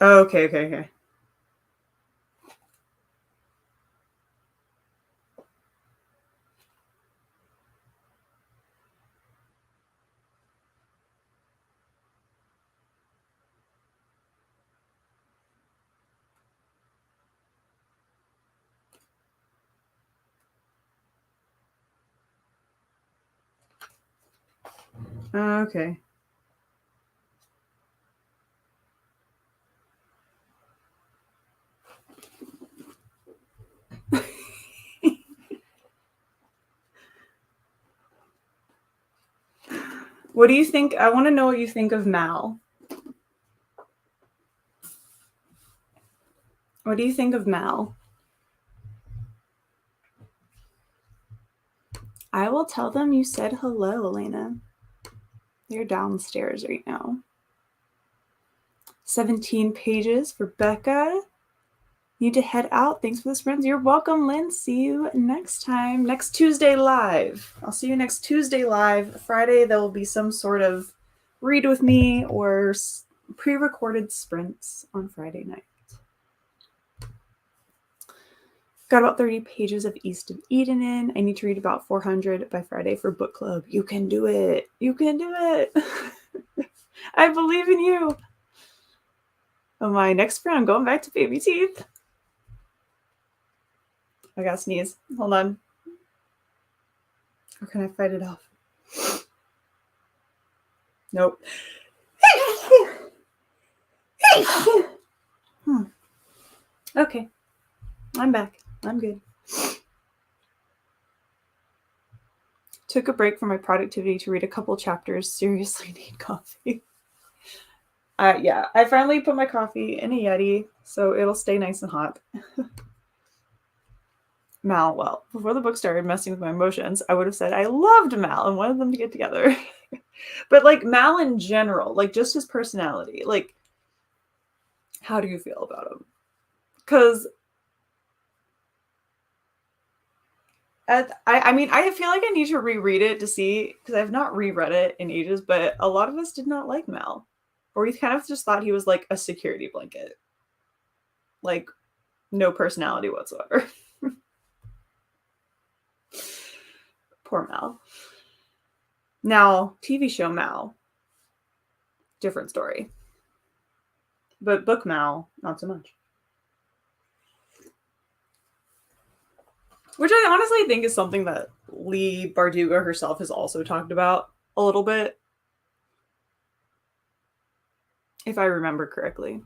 [SPEAKER 1] Okay. Okay. What do you think? I want to know what you think of Mal. What do you think of Mal? I will tell them you said hello, Elena. They're downstairs right now. 17 pages for Becca. Need to head out. Thanks for this, friends. You're welcome, Lynn. See you next time. Next Tuesday live. I'll see you next Tuesday live. Friday, there will be some sort of read with me or pre-recorded sprints on Friday night. Got about 30 pages of East of Eden in. I need to read about 400 by Friday for book club. You can do it. You can do it. I believe in you. Oh, my next friend, I'm going back to baby teeth. I gotta sneeze. Hold on. Or can I fight it off? Nope. Okay. I'm back. I'm good. Took a break from my productivity to read a couple chapters. Seriously need coffee. Yeah, I finally put my coffee in a Yeti, so it'll stay nice and hot. Mal, well, before the book started messing with my emotions, I would have said I loved Mal and wanted them to get together. But like Mal in general, like just his personality, like how do you feel about him? Because I mean, I feel like I need to reread it to see, because I've not reread it in ages, but a lot of us did not like Mal. Or we kind of just thought he was like a security blanket. Like, no personality whatsoever. Poor Mal. Now, TV show Mal, different story. But book Mal, not so much. Which I honestly think is something that Leigh Bardugo herself has also talked about a little bit. If I remember correctly.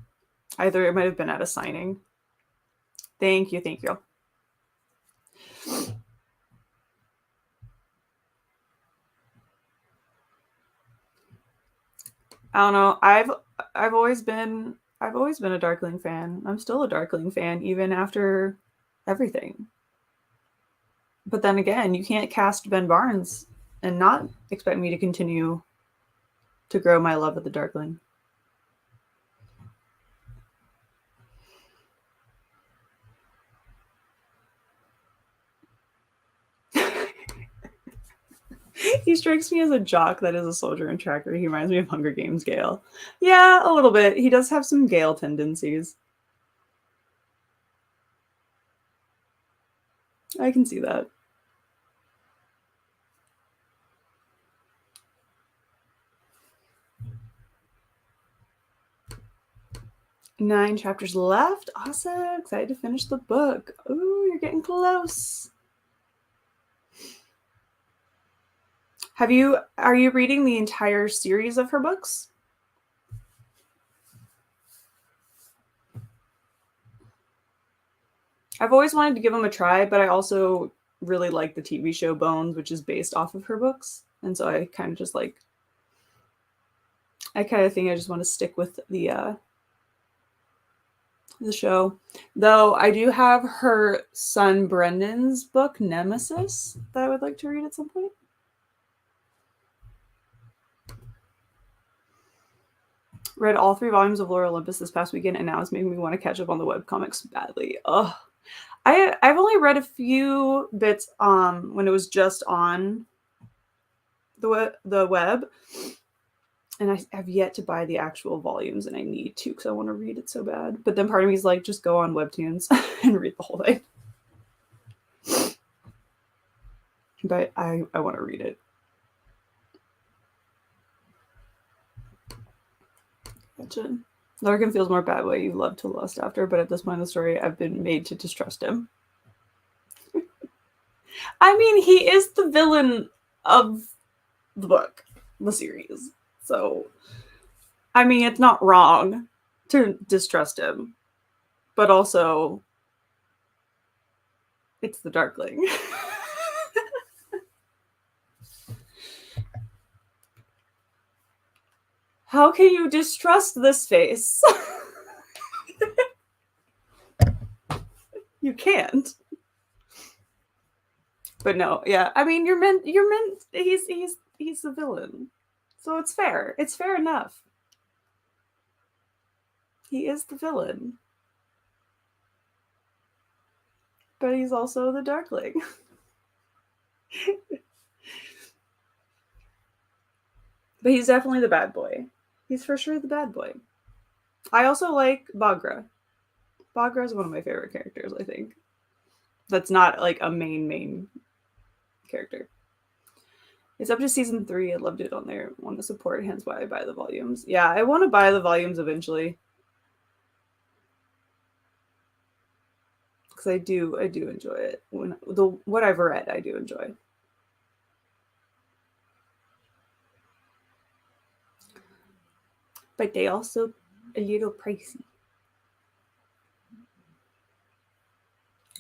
[SPEAKER 1] Either it might have been at a signing. Thank you. I don't know. I've always been a Darkling fan. I'm still a Darkling fan even after everything. But then again, you can't cast Ben Barnes and not expect me to continue to grow my love of the Darkling. strikes me as a jock that is a soldier and tracker. He reminds me of Hunger Games Gale. Yeah, a little bit. He does have some Gale tendencies. I can see that. Nine chapters left. Awesome. Excited to finish the book. Ooh, you're getting close. Are you reading the entire series of her books? I've always wanted to give them a try, but I also really like the TV show Bones, which is based off of her books. And so I kind of just like, I kind of think I just want to stick with the show. Though I do have her son Brendan's book, Nemesis, that I would like to read at some point. Read all 3 volumes of Lore Olympus this past weekend, and now it's making me want to catch up on the webcomics badly. Ugh. I've only read a few bits when it was just on the web, and I have yet to buy the actual volumes, and I need to because I want to read it so bad. But then part of me is like, just go on Webtoons and read the whole thing. But I want to read it. Gotcha. Larkin feels more bad way you love to lust after, but at this point in the story, I've been made to distrust him. I mean, he is the villain of the book, the series. So, I mean, it's not wrong to distrust him, but also, it's the Darkling. How can you distrust this face? You can't. But no, yeah. I mean, you're meant. He's the villain, so it's fair. It's fair enough. He is the villain, but he's also the Darkling. But he's definitely the bad boy. He's for sure the bad boy. I also like Baghra. Baghra is one of my favorite characters, I think. That's not like a main character. It's up to season 3. I loved it on there. I want to support, hence why I buy the volumes. Yeah, I want to buy the volumes eventually. Because I do enjoy it. What I've read, I do enjoy. But they also a little pricey.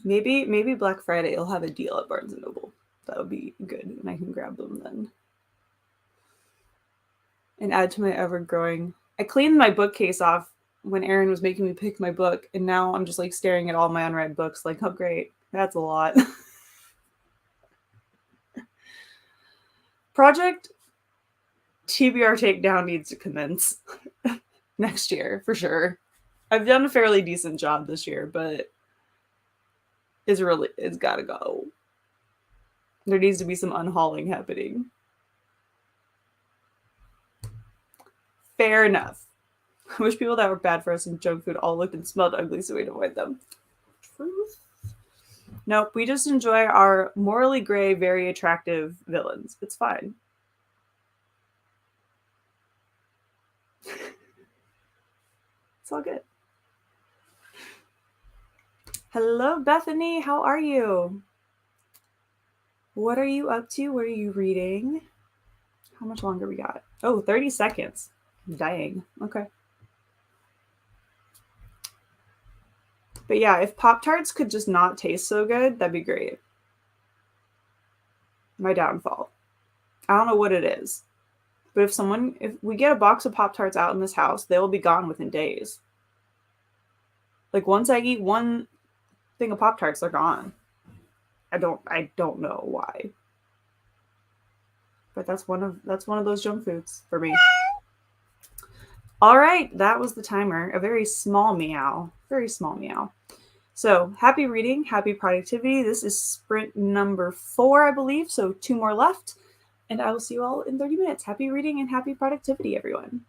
[SPEAKER 1] Maybe Black Friday will have a deal at Barnes & Noble. That would be good, and I can grab them then. And add to my ever-growing... I cleaned my bookcase off when Erin was making me pick my book, and now I'm just like staring at all my unread books like, oh great, that's a lot. Project TBR Takedown needs to commence next year, for sure. I've done a fairly decent job this year, but it's gotta go. There needs to be some unhauling happening. Fair enough. I wish people that were bad for us in junk food all looked and smelled ugly so we'd avoid them. Truth. Nope, we just enjoy our morally gray, very attractive villains. It's fine. It's all good. Hello, Bethany. How are you? What are you up to? What are you reading? How much longer we got? Oh, 30 seconds. Dang. Okay. But yeah, if Pop-Tarts could just not taste so good, that'd be great. My downfall. I don't know what it is. But if we get a box of Pop-Tarts out in this house, they will be gone within days. Like once I eat one thing of Pop-Tarts, they're gone. I don't know why. But that's one of those junk foods for me. All right, that was the timer. A very small meow. Very small meow. So happy reading, happy productivity. This is sprint number 4, I believe. So 2 more left. And I will see you all in 30 minutes. Happy reading and happy productivity, everyone.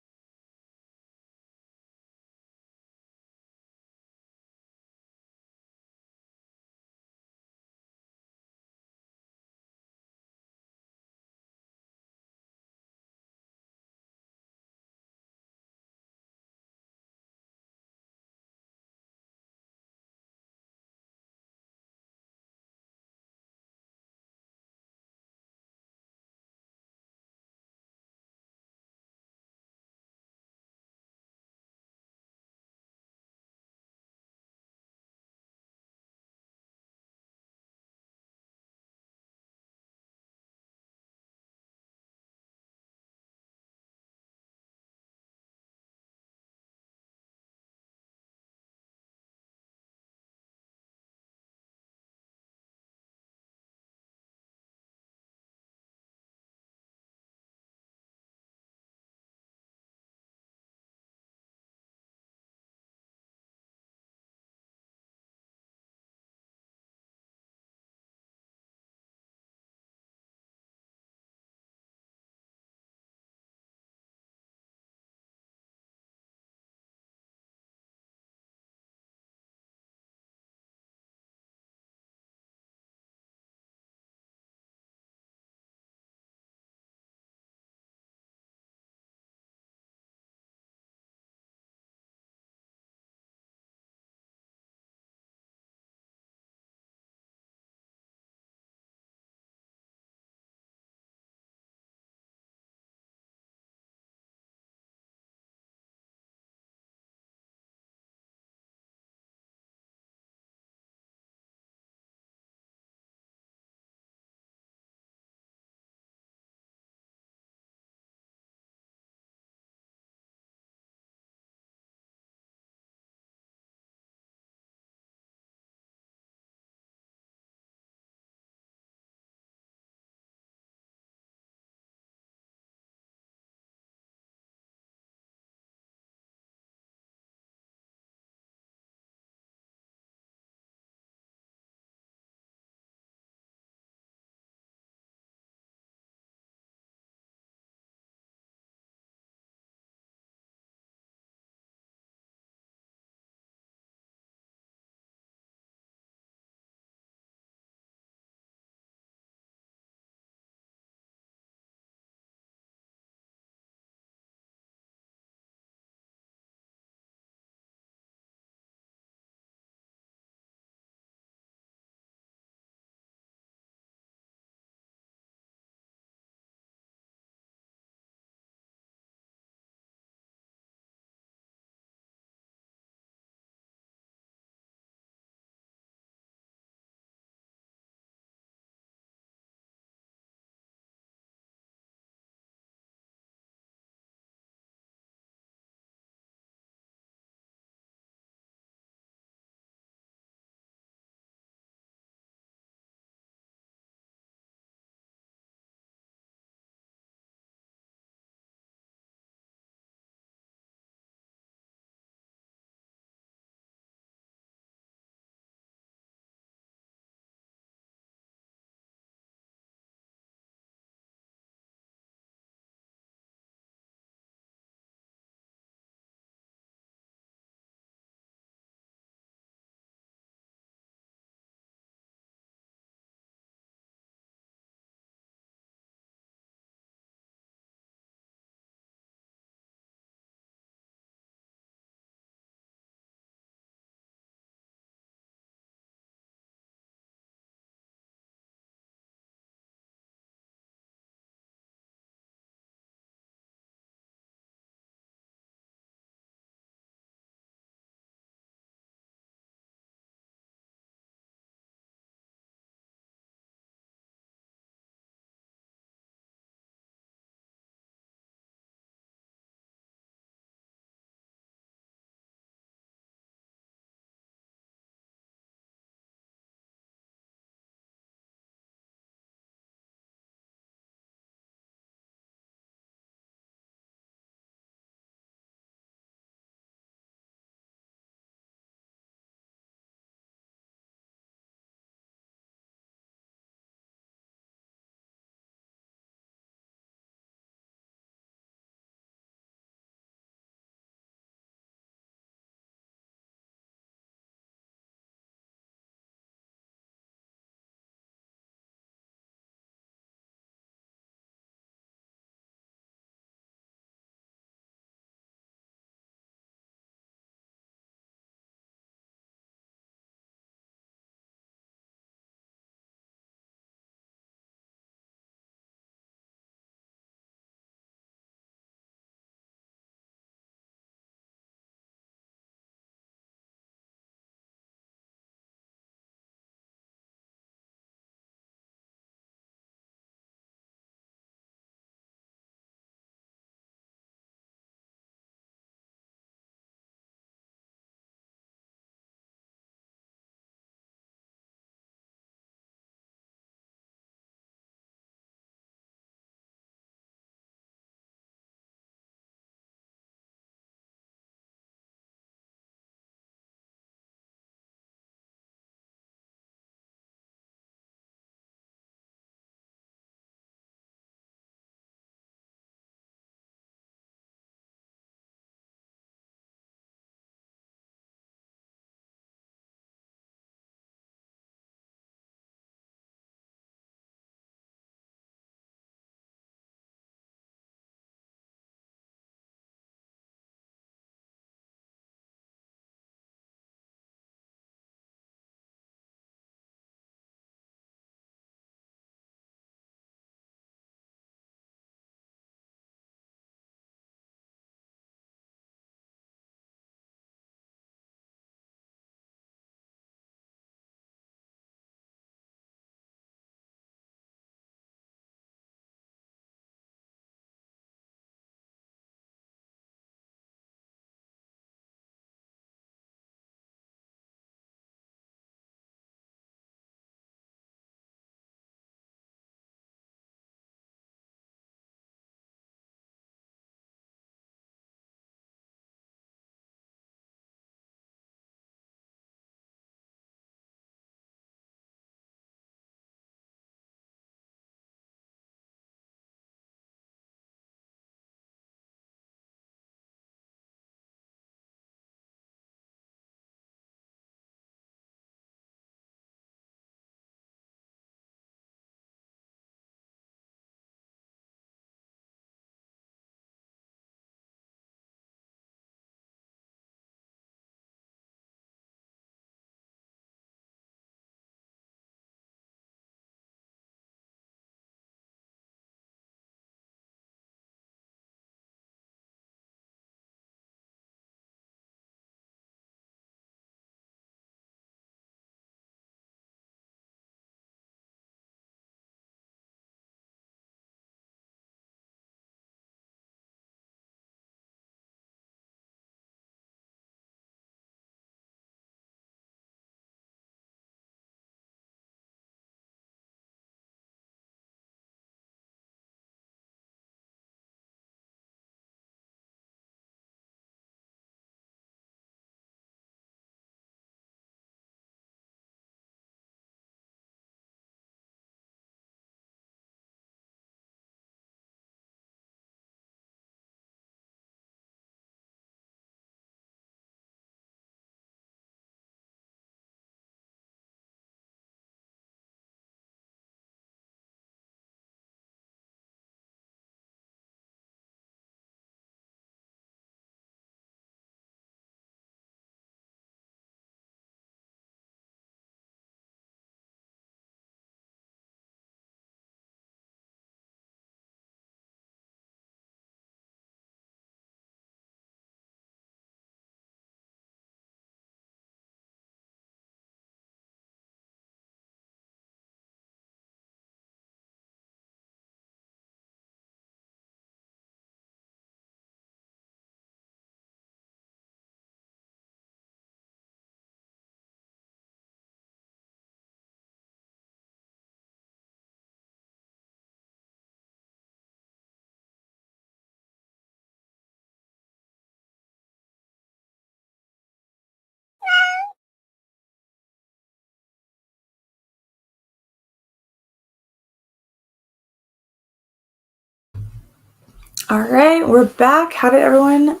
[SPEAKER 1] All right, we're back. How did everyone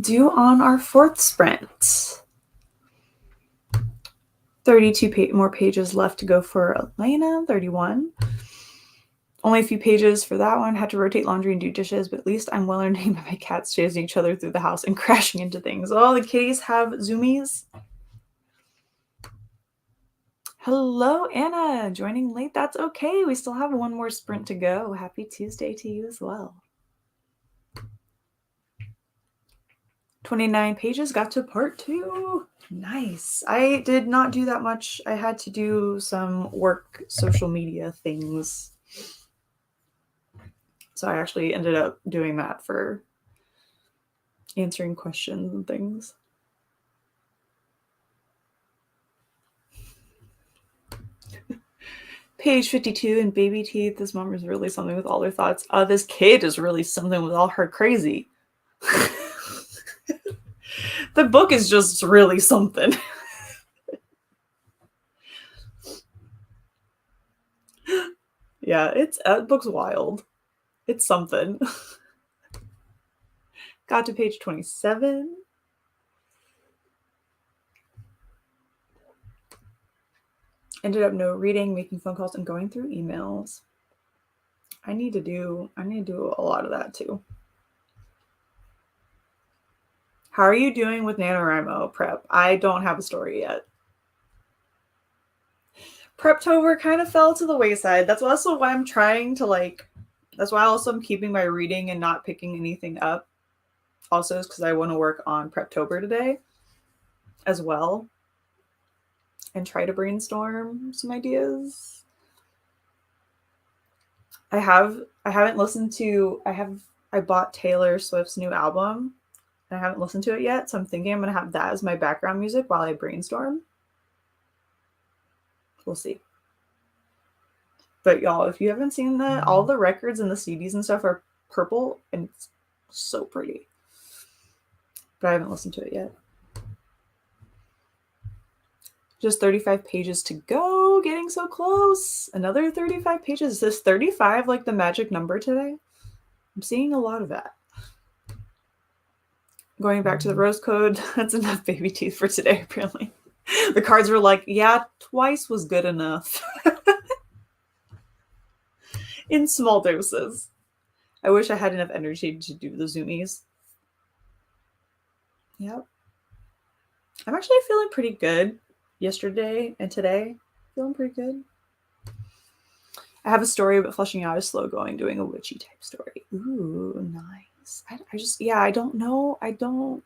[SPEAKER 1] do on our fourth sprint? 32 more pages left to go for Elena, 31. Only a few pages for that one. Had to rotate laundry and do dishes, but at least I'm well entertained by my cats chasing each other through the house and crashing into things. Oh, the kitties have zoomies. Hello, Anna. Joining late. That's okay. We still have one more sprint to go. Happy Tuesday to you as well. 29 pages. Got to part 2. Nice. I did not do that much. I had to do some work social media things. So I actually ended up doing that for answering questions and things. Page 52 in Baby Teeth. This mom is really something with all her thoughts. This kid is really something with all her crazy. The book is just really something. Yeah, that book's wild. It's something. Got to page 27. Ended up no reading, making phone calls, and going through emails. I need to do a lot of that too. How are you doing with NaNoWriMo prep? I don't have a story yet. Preptober kind of fell to the wayside. That's also why I'm trying to that's why also I'm keeping my reading and not picking anything up. Also is because I want to work on Preptober today as well and try to brainstorm some ideas. I bought Taylor Swift's new album and I haven't listened to it yet, so I'm thinking I'm going to have that as my background music while I brainstorm. We'll see. But y'all, if you haven't seen that, all the records and the CDs and stuff are purple and it's so pretty. But I haven't listened to it yet. Just 35 pages to go. Getting so close. Another 35 pages. Is this 35 like the magic number today? I'm seeing a lot of that. Going back to the rose code. That's enough baby teeth for today, apparently. The cards were like, yeah, twice was good enough. In small doses. I wish I had enough energy to do the zoomies. Yep. I'm actually feeling pretty good. Yesterday and today, feeling pretty good. I have a story, but fleshing out is slow going, doing a witchy type story. Ooh, nice. I don't know. I don't know.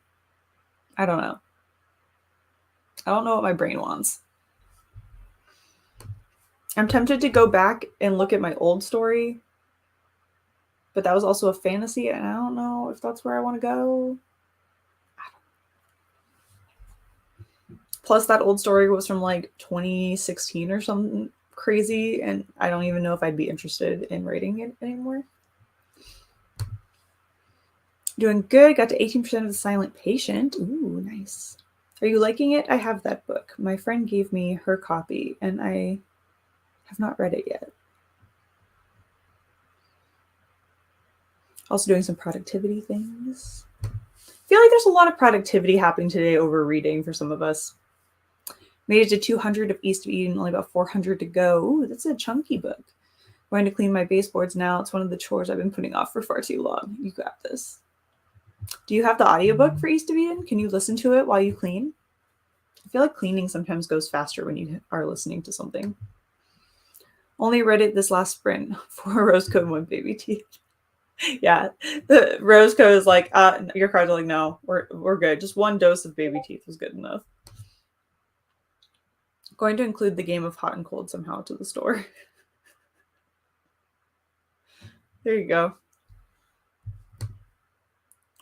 [SPEAKER 1] I don't know what my brain wants. I'm tempted to go back and look at my old story, but that was also a fantasy, and I don't know if that's where I want to go. Plus, that old story was from like 2016 or something crazy, and I don't even know if I'd be interested in writing it anymore. Doing good. Got to 18% of the Silent Patient. Ooh, nice. Are you liking it? I have that book. My friend gave me her copy, and I have not read it yet. Also doing some productivity things. I feel like there's a lot of productivity happening today over reading for some of us. Made it to 200 of East of Eden, only about 400 to go. Ooh, that's a chunky book. Going to clean my baseboards now. It's one of the chores I've been putting off for far too long. You got this. Do you have the audiobook for East of Eden? Can you listen to it while you clean? I feel like cleaning sometimes goes faster when you are listening to something. Only read it this last sprint. 4 rose code, 1 baby teeth. Yeah, the rose code is like, your cards are like, no, we're good. Just 1 dose of baby teeth was good enough. Going to include the game of hot and cold somehow to the store. There you go.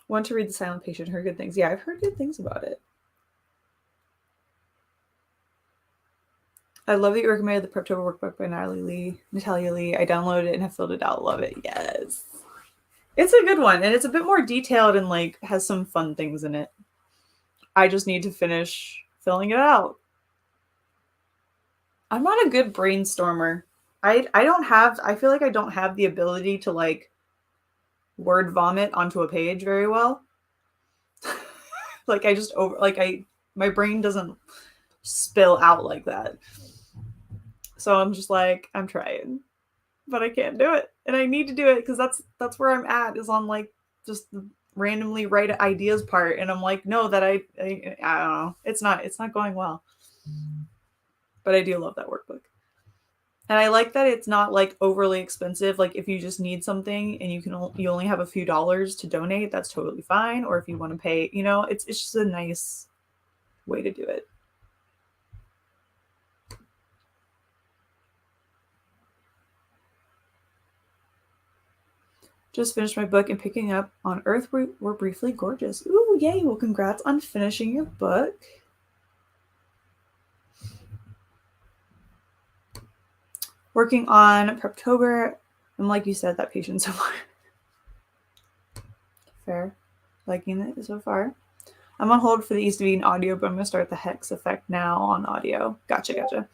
[SPEAKER 1] Want to read The Silent Patient, heard good things. Yeah, I've heard good things about it. I love that you recommended the Preptober workbook by Natalia Lee. I downloaded it and have filled it out. Love it. Yes. It's a good one, and it's a bit more detailed and like has some fun things in it. I just need to finish filling it out. I'm not a good brainstormer. I feel like I don't have the ability to like word vomit onto a page very well. Like my brain doesn't spill out like that. So I'm just like, I'm trying, but I can't do it. And I need to do it because that's where I'm at, is on like just the randomly write ideas part. And I'm like, no, that I don't know. It's not going well. But I do love that workbook. And I like that it's not like overly expensive. Like if you just need something and you only have a few dollars to donate, that's totally fine. Or if you want to pay, it's just a nice way to do it. Just finished my book and picking up on Earth We're Briefly Gorgeous. Ooh, yay. Well, congrats on finishing your book. Working on Preptober. And like you said, that patience so far. Fair. Liking it so far. I'm on hold for the East of Eden audio, but I'm going to start the Hex Effect now on audio. Gotcha.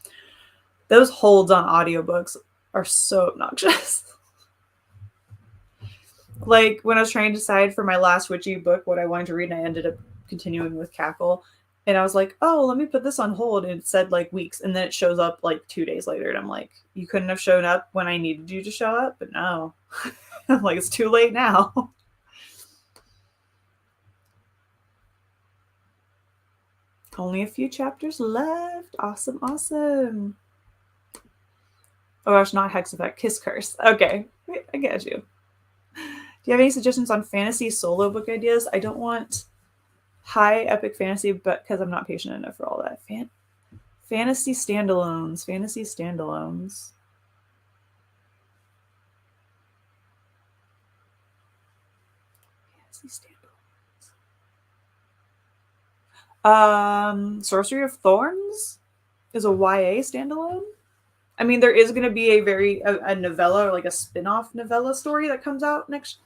[SPEAKER 1] Those holds on audiobooks are so obnoxious. Like when I was trying to decide for my last witchy book what I wanted to read, and I ended up continuing with Cackle, and I was like, oh, let me put this on hold, and it said like weeks, and then it shows up like 2 days later, and I'm like, you couldn't have shown up when I needed you to show up? But no. I'm like, it's too late now. Only a few chapters left. Awesome. Oh gosh, not Hex Effect, Kiss Curse. Okay, I get you. Do you have any suggestions on fantasy solo book ideas? I don't want high epic fantasy, but because I'm not patient enough for all that. Fantasy standalones. Sorcery of Thorns is a YA standalone. I mean, there is going to be a novella, or like a spin-off novella story that comes out next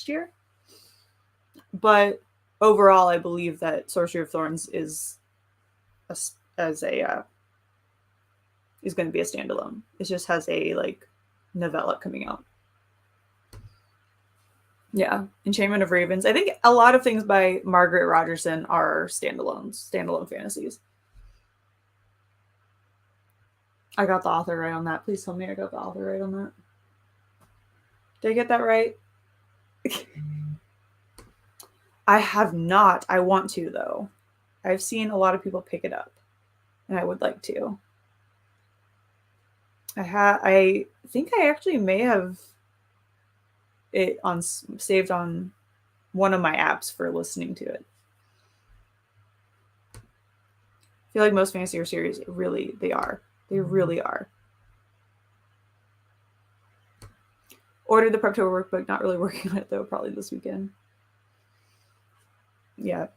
[SPEAKER 1] year. But overall, I believe that Sorcery of Thorns is going to be a standalone. It just has a like novella coming out. Yeah, Enchantment of Ravens. I think a lot of things by Margaret Rogerson are standalone fantasies. I got the author right on that. Please tell me I got the author right on that. Did I get that right? I have not. I want to, though. I've seen a lot of people pick it up, and I would like to. I think I actually may have it saved on one of my apps for listening to it. I feel like most fantasy series they really are. Ordered the Preptober workbook, not really working on it though, probably this weekend. Yeah.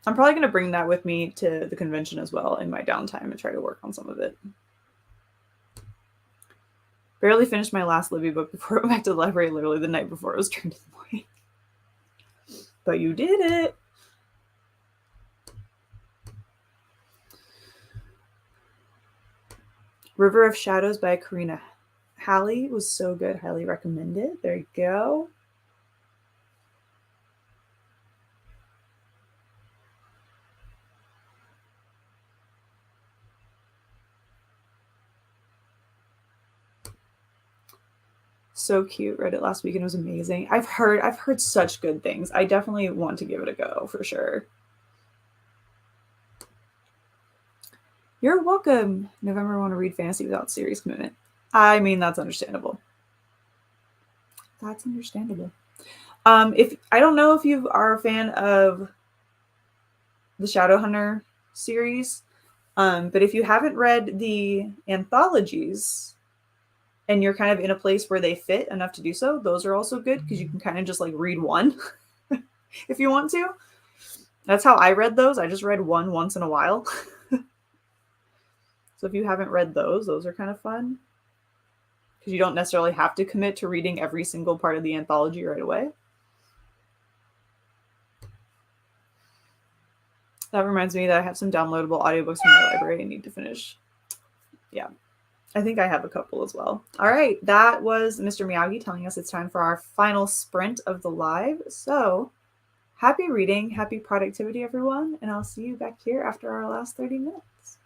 [SPEAKER 1] I'm probably going to bring that with me to the convention as well in my downtime and try to work on some of it. Barely finished my last Libby book before I went back to the library literally the night before it was turned in the morning. But you did it. River of Shadows by Karina Halley was so good. Highly recommended. There you go. So cute. Read it last week and it was amazing. I've heard such good things. I definitely want to give it a go for sure. You're welcome. November, I want to read fantasy without serious commitment. I mean, that's understandable. If I don't know if you are a fan of the Shadowhunter series, but if you haven't read the anthologies and you're kind of in a place where they fit enough to do so, those are also good because you can kind of just like read one if you want to. That's how I read those. I just read one once in a while. So if you haven't read those are kind of fun because you don't necessarily have to commit to reading every single part of the anthology right away. That reminds me that I have some downloadable audiobooks from my library I need to finish. Yeah. I think I have a couple as well. All right, that was Mr. Miyagi telling us it's time for our final sprint of the live. So happy reading, happy productivity, everyone, and I'll see you back here after our last 30 minutes.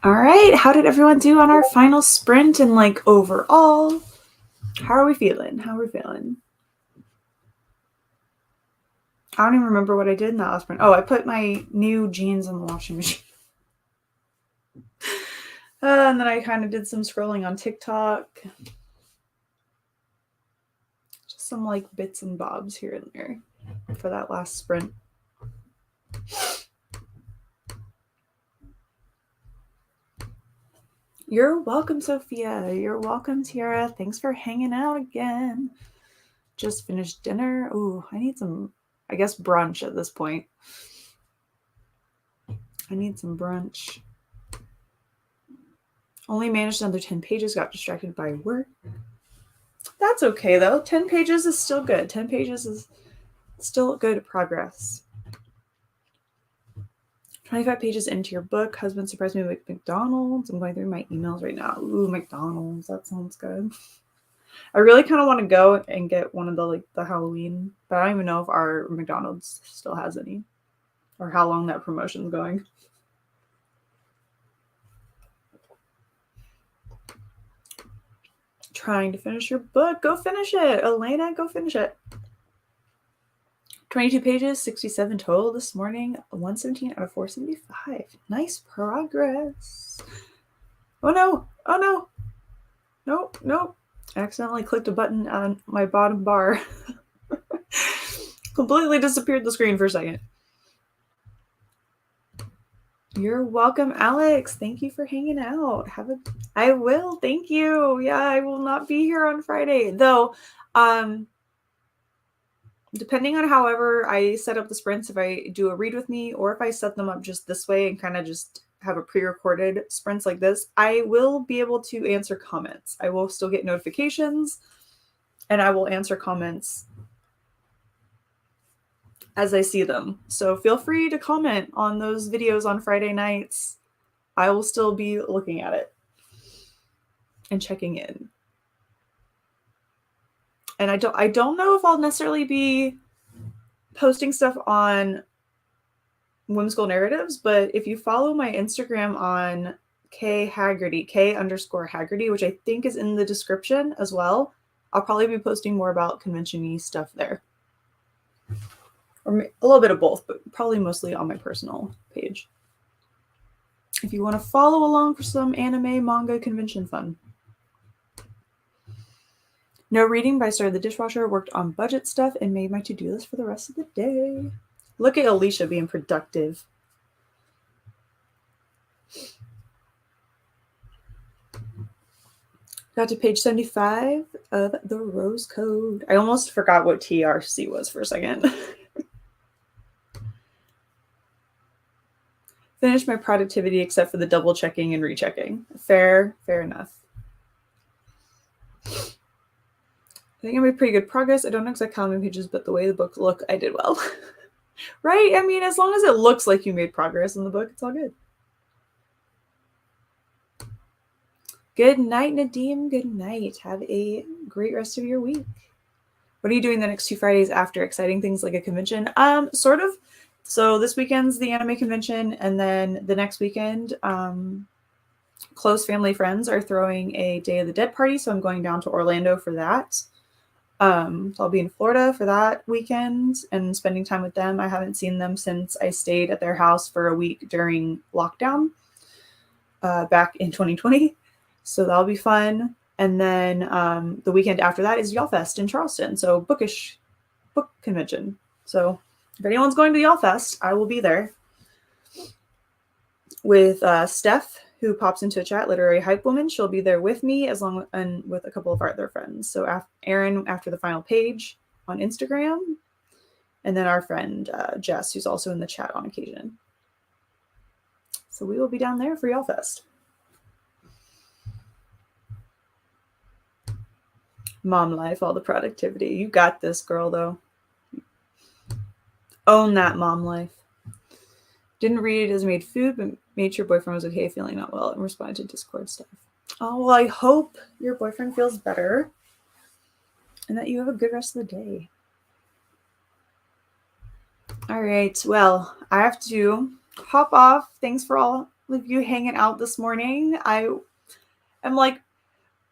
[SPEAKER 1] All right, how did everyone do on our final sprint and like overall? How are we feeling? How are we feeling? I don't even remember what I did in that last sprint. Oh, I put my new jeans in the washing machine. And then I kind of did some scrolling on TikTok. Just some like bits and bobs here and there for that last sprint. You're welcome, Sophia. You're welcome, Tiara. Thanks for hanging out again. Just finished dinner. Ooh, I need some, I guess, brunch at this point. I need some brunch. Only managed another 10 pages, got distracted by work. That's okay, though. 10 pages is still good. 10 pages is still good progress. 25 pages into your book. Husband surprised me with McDonald's. I'm going through my emails right now. Ooh, McDonald's. That sounds good. I really kind of want to go and get one of the Halloween, but I don't even know if our McDonald's still has any or how long that promotion's going. Trying to finish your book. Go finish it. Elena, go finish it. 22 pages, 67 total this morning, 117 out of 475. Nice progress. Oh no, oh no. Nope, nope. I accidentally clicked a button on my bottom bar. Completely disappeared the screen for a second. You're welcome, Alex. Thank you for hanging out. I will. Thank you. Yeah, I will not be here on Friday. Though, depending on however I set up the sprints, if I do a read with me or if I set them up just this way and kind of just have a pre-recorded sprints like this, I will be able to answer comments. I will still get notifications and I will answer comments as I see them. So feel free to comment on those videos on Friday nights. I will still be looking at it and checking in. And I don't know if I'll necessarily be posting stuff on Whimsical Narratives, but if you follow my Instagram on K_Haggerty, which I think is in the description as well, I'll probably be posting more about convention-y stuff there. Or a little bit of both, but probably mostly on my personal page. If you want to follow along for some anime, manga, convention fun. No reading, but I started the dishwasher, worked on budget stuff, and made my to-do list for the rest of the day. Look at Alicia being productive. Got to page 75 of the Rose Code. I almost forgot what TRC was for a second. Finished my productivity except for the double checking and rechecking. Fair enough. I think I made pretty good progress. I don't know exactly how many pages, but the way the book looked, I did well. Right? I mean, as long as it looks like you made progress in the book, it's all good. Good night, Nadim. Good night. Have a great rest of your week. What are you doing the next 2 Fridays after? Exciting things like a convention? Sort of. So this weekend's the anime convention, and then the next weekend, close family friends are throwing a Day of the Dead party, so I'm going down to Orlando for that. So I'll be in Florida for that weekend and spending time with them. I haven't seen them since I stayed at their house for a week during lockdown back in 2020. So that'll be fun. And then the weekend after that is Y'all Fest in Charleston. So book convention. So if anyone's going to Y'all Fest, I will be there with Steph, who pops into a chat, Literary Hype Woman. She'll be there with me and with a couple of our other friends. So Erin after the final page on Instagram, and then our friend Jess, who's also in the chat on occasion. So we will be down there for Y'all Fest. Mom life, all the productivity. You got this, girl, though. Own that mom life. Didn't read it as made food, but made sure boyfriend was okay, feeling not well, and responded to Discord stuff. Oh, well, I hope your boyfriend feels better and that you have a good rest of the day. All right. Well, I have to hop off. Thanks for all of you hanging out this morning. I am like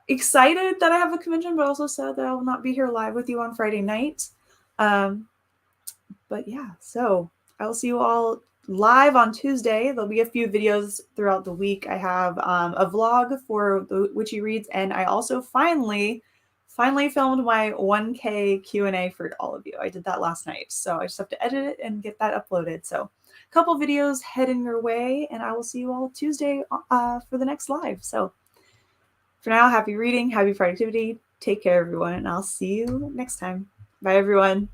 [SPEAKER 1] excited that I have a convention, but also sad that I will not be here live with you on Friday night. But yeah, so I will see you all live on Tuesday. There'll be a few videos throughout the week. I have a vlog for the Witchy Reads, and I also finally filmed my 1K Q&A for all of you. I did that last night, so I just have to edit it and get that uploaded. So a couple videos heading your way, and I will see you all Tuesday for the next live. So for now, happy reading, happy productivity. Take care, everyone, and I'll see you next time. Bye, everyone.